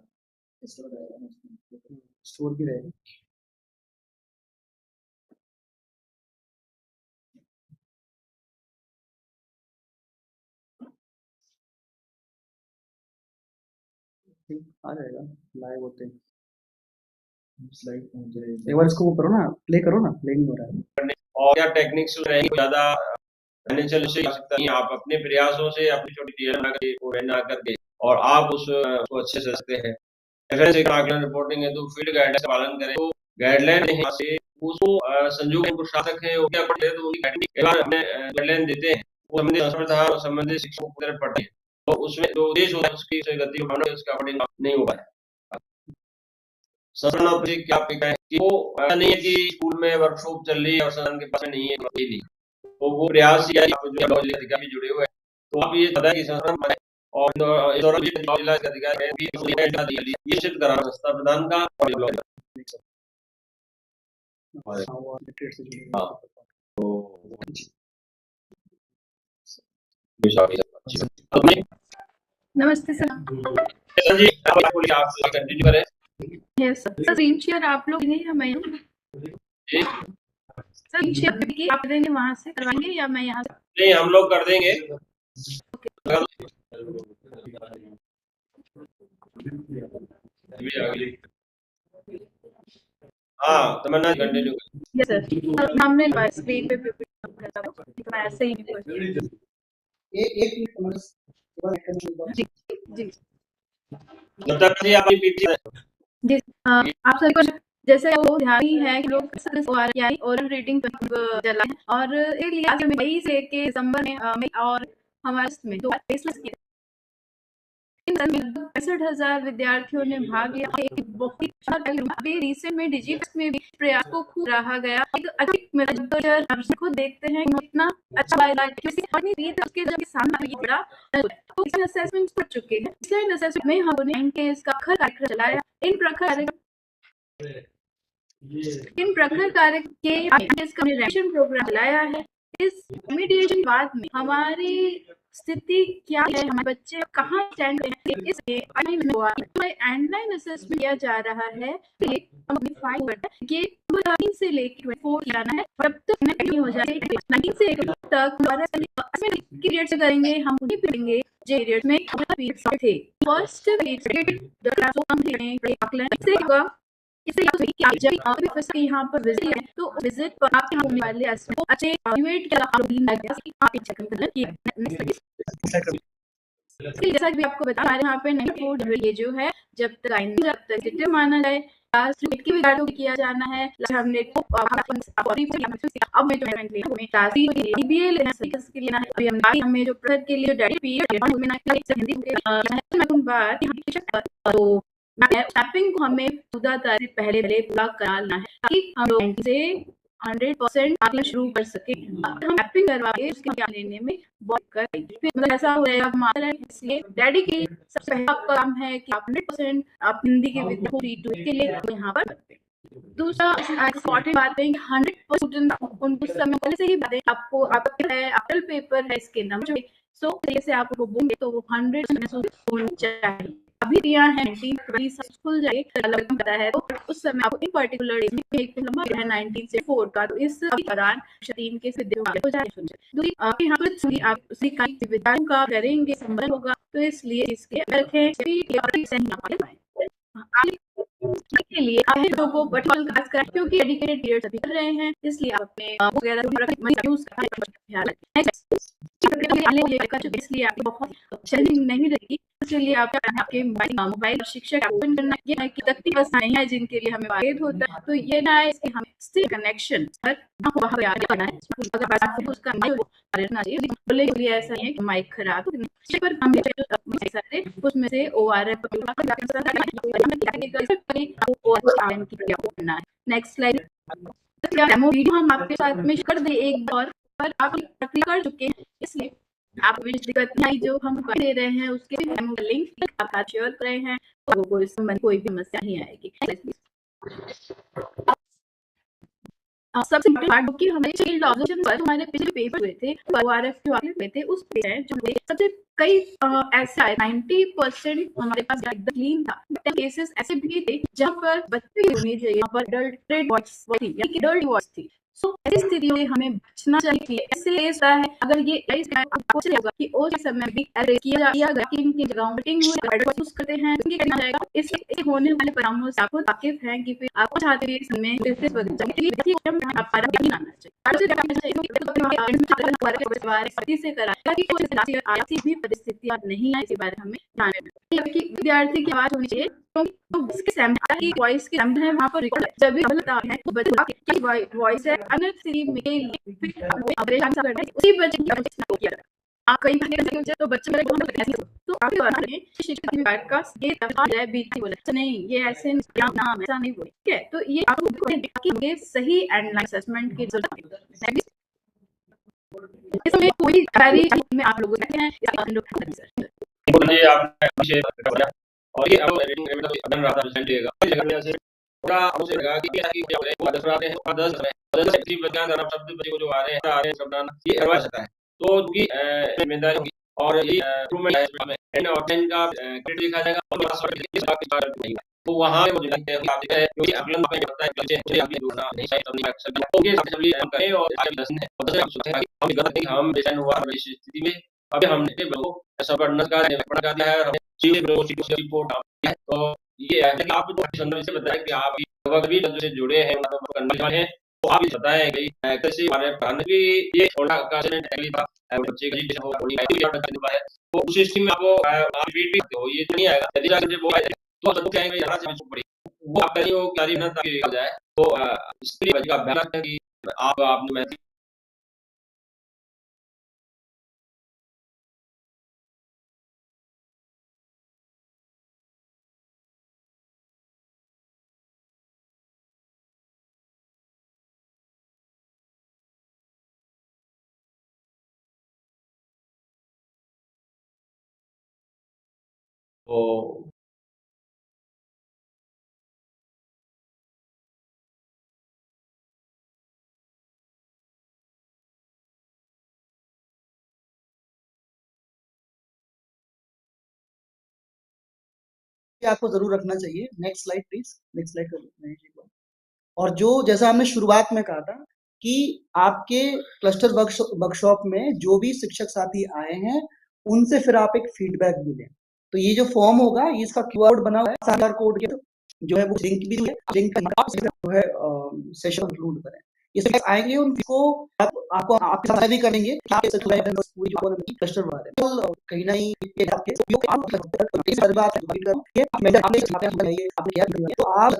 स्टोर हो जाएगा उसमें। स्टोर भी रहेगा। आ जाएगा लाइव होते हैं। स्लाइड पहुंच जाएगी, एक बार इसको वो करो ना, प्ले करो ना, प्ले नहीं हो रहा है। और क्या टेक्निक्स रहेंगी, ज्यादा फाइनेंशियल से सकता नहीं, आप अपने प्रयासों से अपनी छोटी टीम बना करके और आप उसको अच्छे से सकते हैं। रेफरेंस आकलन रिपोर्टिंग है तो फील्ड गाइडलाइन का पालन करें, तो गाइडलाइन से उसको संजोग को साथ रखें, वो क्या पढ़ते हैं तो उनकी गाइडलाइन देते हैं, वो संबंधित शिक्षकों की तरफ पढ़ते हैं, तो उसमें जो उद्देश्य होता है उसकी गति भावना उसका अकॉर्डिंग नहीं हो पाए। संस्थान और क्या है कि वो ऐसा नहीं है कि स्कूल में वर्कशॉप चल रही है और संस्थान के पास में नहीं है, नहीं, तो वो प्रयास या जो अधिकारी जुड़े हुए हैं, तो आप ये पता है कि संस्थान में और जिला के अधिकारी है ये सिद्ध करा संस्था प्रधान का नमस्ते सर। जी आप कंटिन्यू करें। यस सर, स्क्रीन शेयर आप लोग नहीं हमें जी सर शेयर की आप देंगे वहां से करवाएंगे या मैं यहाँ से? नहीं, हम लोग कर देंगे। हाँ तमन्ना कंटिन्यू। यस सर, हमने स्क्रीन पे मैं ऐसे ही एक मिनट जी जी जी आप जी आप सभी को जैसे वो ध्यान ही है कि लोग ओरल रीडिंग चला है और इसलिए मई से के दिसंबर में और हमारे में 65,000 विद्यार्थियों ने भाग लिया। एक बहुत अभी रिसेंट में डिजिटल में भी प्रयास को खूब रहा गया। एक अच्छी खुद देखते हैं कितना अच्छा उसके सामने ये बड़ा तो इसमें असेसमेंट कर चुके हैं। इसलिए असेसमेंट में हमने के इसका कार्यक्रम चलाया। इन प्रखर कार्य के इसका रिएक्शन प्रोग्राम चलाया है। इस मीडिएशन बाद में हमारी स्थिति क्या है, हमारे बच्चे कहाँ स्टैंड करते हैं, इसलिए ऑनलाइन असेसमेंट किया जा रहा है। ये से लेकर 24 जाना है, जब तक नहीं हो जाए 19 से तक पीरियड से करेंगे। हम उन्हीं पीरियड जो पीरियड में थे फर्स्ट पीरियड इससे यहाँ पर विजिट है तो विजिट पर आप होने वाले अच्छे जैसा कि आपको बता रहे हैं यहाँ पे नहीं ये जो है जब तक माना जाए की विद्यार्थियों किया जाना है। हमने अब मैं जो लेना है अभी हमें जो प्रेशर के लिए तो मैपिंग को हमें 14 तारीख पहले पूरा कराना है ताकि हम लोग से 100% आगे शुरू कर सके। हम मैपिंग करवाए उसके क्या लेने में बहुत कर फिर ऐसा हो जाएगा। इसलिए डैडी की सबसे पहला काम है कि आप 100% आप हिंदी के विद्यार्थी के लिए यहाँ पर दूसरा इम्पोर्टेंट बात है 100% उनको समय पहले से ही बातें आपको आपका पेपर है इसके नंबर सो जैसे आप वो बोलेंगे तो वो 100% होना चाहिए। अभी दिया है 19 स्कूल जाए पता है तो उस समय आपको इन पर्टिकुलर डेज में एक नंबर है 19 से 4 का तो इस दौरान 3 के हो जाए। यहाँ पर आप विद्यालयों का करेंगे संबंध होगा तो इसलिए इसके रखें के लिए आप लोगों को खास कर क्योंकि डेडिकेटेड पीरियड्स अभी कर रहे हैं इसलिए आप अपने वगैरह यूज ध्यान रखें। इसलिए आपको बहुत चैलेंजिंग नहीं रहेगी। इसलिए आपके मोबाइल शिक्षक ओपन करना ये है कि तकनीकी नहीं है जिनके लिए हमें वाहिद होता है तो ये ना है कि हम स्टिल कनेक्शन करना है उसका बोले के लिए ऐसा नहीं है कि माइक खराब पर हम उसमें से ORF करना है। नेक्स्ट स्लाइड वीडियो हम आपके साथ में कर दे एक बार पर आप कर चुके हैं इसलिए आप दिक्कत नहीं जो हम कर दे रहे हैं उसके लिंक आप शेयर कर रहे हैं तो इस संबंध कोई भी समस्या नहीं आएगी। सबसे इम्पोर्टेंट पार्ट कि हमारे फील्ड ऑब्जर्वेशन पर हमारे पिछले पेपर हुए थे, ORF जो आगे हुए थे, उस पे है जो सबसे कई ऐसे आए 90% हमारे पास एकदम क्लीन था। केसेस ऐसे भी थे जहाँ पर बच्चे होने चाहिए, यहाँ पर अडल्ट्रेट वॉइस थी, यानी कि अडल्ट वॉइस थी। सो ऐसी स्थिति में हमें बचना चाहिए। ऐसे ऐसा है अगर ये आपको चलेगा कि उस समय भी किया गया कि इनकी जगहों मीटिंग यूज करते हैं, तो ये करना जाएगा। इससे होने वाले परिणामों से आपको वाकिफ हैं कि फिर आपको चाहते हुए समय आप पारा नहीं लाना चाहिए से कराएगा कि कुछ ऐसी भी परिस्थितियां नहीं है, इसके बारे में हमें ध्यान रखना है कि विद्यार्थी की आवाज होनी चाहिए, क्योंकि इसके सैंपल की वॉइस के सैंपल है वहां पर रिकॉर्ड जब भी गलत है तो बच्चा की वॉइस है अनर स्थिति में परेशान सा करना है उसी बच्चे की वजह किया आप कहीं तो बच्चे मेरे को तो आपके दौरान शिक्षक विभाग का ये तबादला है बीती बोले तो नहीं ये ऐसे नाम ऐसा नहीं बोले, ठीक है। तो ये आपको ये सही एंडलाइन असेसमेंट की जरूरत है। इसमें कोई सारी में आप लोग हैं ये आपने विषय बताया और ये अब रेटिंग में तो अदन रहा था परसेंटेज का जगह में से पूरा हमसे लगा कि क्या है वो 10 आते हैं और 10 की विज्ञान का शब्द बच्चे को जो आ रहे हैं शब्दान ये करवा सकता है तो उनकी जिम्मेदारी होगी और ये इंप्रूवमेंट है में एंड और 10 का क्रेडिट लिखा जाएगा और इस बात की बात नहीं तो वहां पे मुझे लगता है कि आप देखते हैं क्योंकि अगला पे होता है बच्चे मुझे आगे दूसरा नहीं चाहिए तब नहीं कर सकते तो ये सबसे हम करें और आगे 10 है और 10 आप सोचते हैं कि हम गलत नहीं हम बेचैन हुआ इस स्थिति में अभी हमने लोगों ऐसा पढ़ना का पढ़ा दिया है हमें चीजें रिपोर्ट है तो ये है कि आप जो संदर्भ से बताया कि आप लगभग भी से जुड़े हैं मतलब करने वाले हैं तो आप ये बताएं कि कैसे हमारे प्राण भी ये छोटा का एक्चुअली था बच्चे का जो बॉडी है तो उस स्थिति में आपको आप रिपीट भी करते हो ये नहीं आएगा यदि जाकर वो आए तो सब क्या आएगा यहां से बच्चों पड़ी वो आपका जो कार्य ना ताकि आ जाए तो इसके लिए बच्चे का अभ्यास है कि आपने मैं तो आपको जरूर रखना चाहिए। Next slide please, next slide कर महेश जी को। और जो जैसा हमने शुरुआत में कहा था कि आपके क्लस्टर वर्कशॉप में जो भी शिक्षक साथी आए हैं उनसे फिर आप एक फीडबैक भी लें। तो ये जो फॉर्म होगा ये इसका क्यूआर कोड बना हुआ है, QR कोड के जो है वो लिंक भी है, लिंक जो है सेशन इंक्लूड करें। ये सब आएंगे उनको आपको आपके साथ भी करेंगे पूरी जो क्लस्टर बारे में कहीं ना कहीं तो आप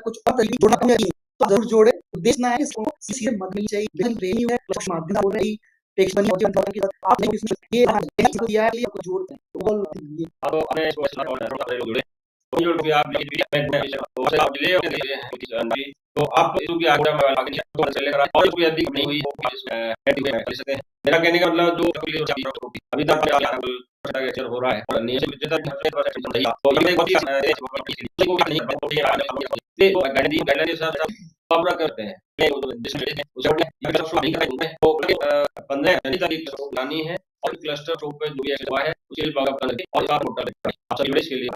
कुछ और तरीके जोड़ना तो जरूर जोड़े। उद्देश्य ना है इसको किसी मत नहीं चाहिए बिल्कुल ट्रेनिंग है क्लास माध्यम हो रही टेक्स्ट बनी होती है कि आपने ये दिया है आपको जोड़ते हैं तो ये अब अपने इसको जुड़े तो जो भी आप तो आप ले तो आप क्योंकि आगे तो चले करा और कोई अधिक नहीं हुई कर सकते हैं। मेरा कहने का मतलब जो अभी तक अक्सर हो रहा है और नियम विजेता तो ये बहुत ही गाइडलाइन के साथ पूरा करते हैं उसे 15 तारीख लानी है और क्लस्टर ग्रुप पे जो भी है उसे और आप सभी इसके लिए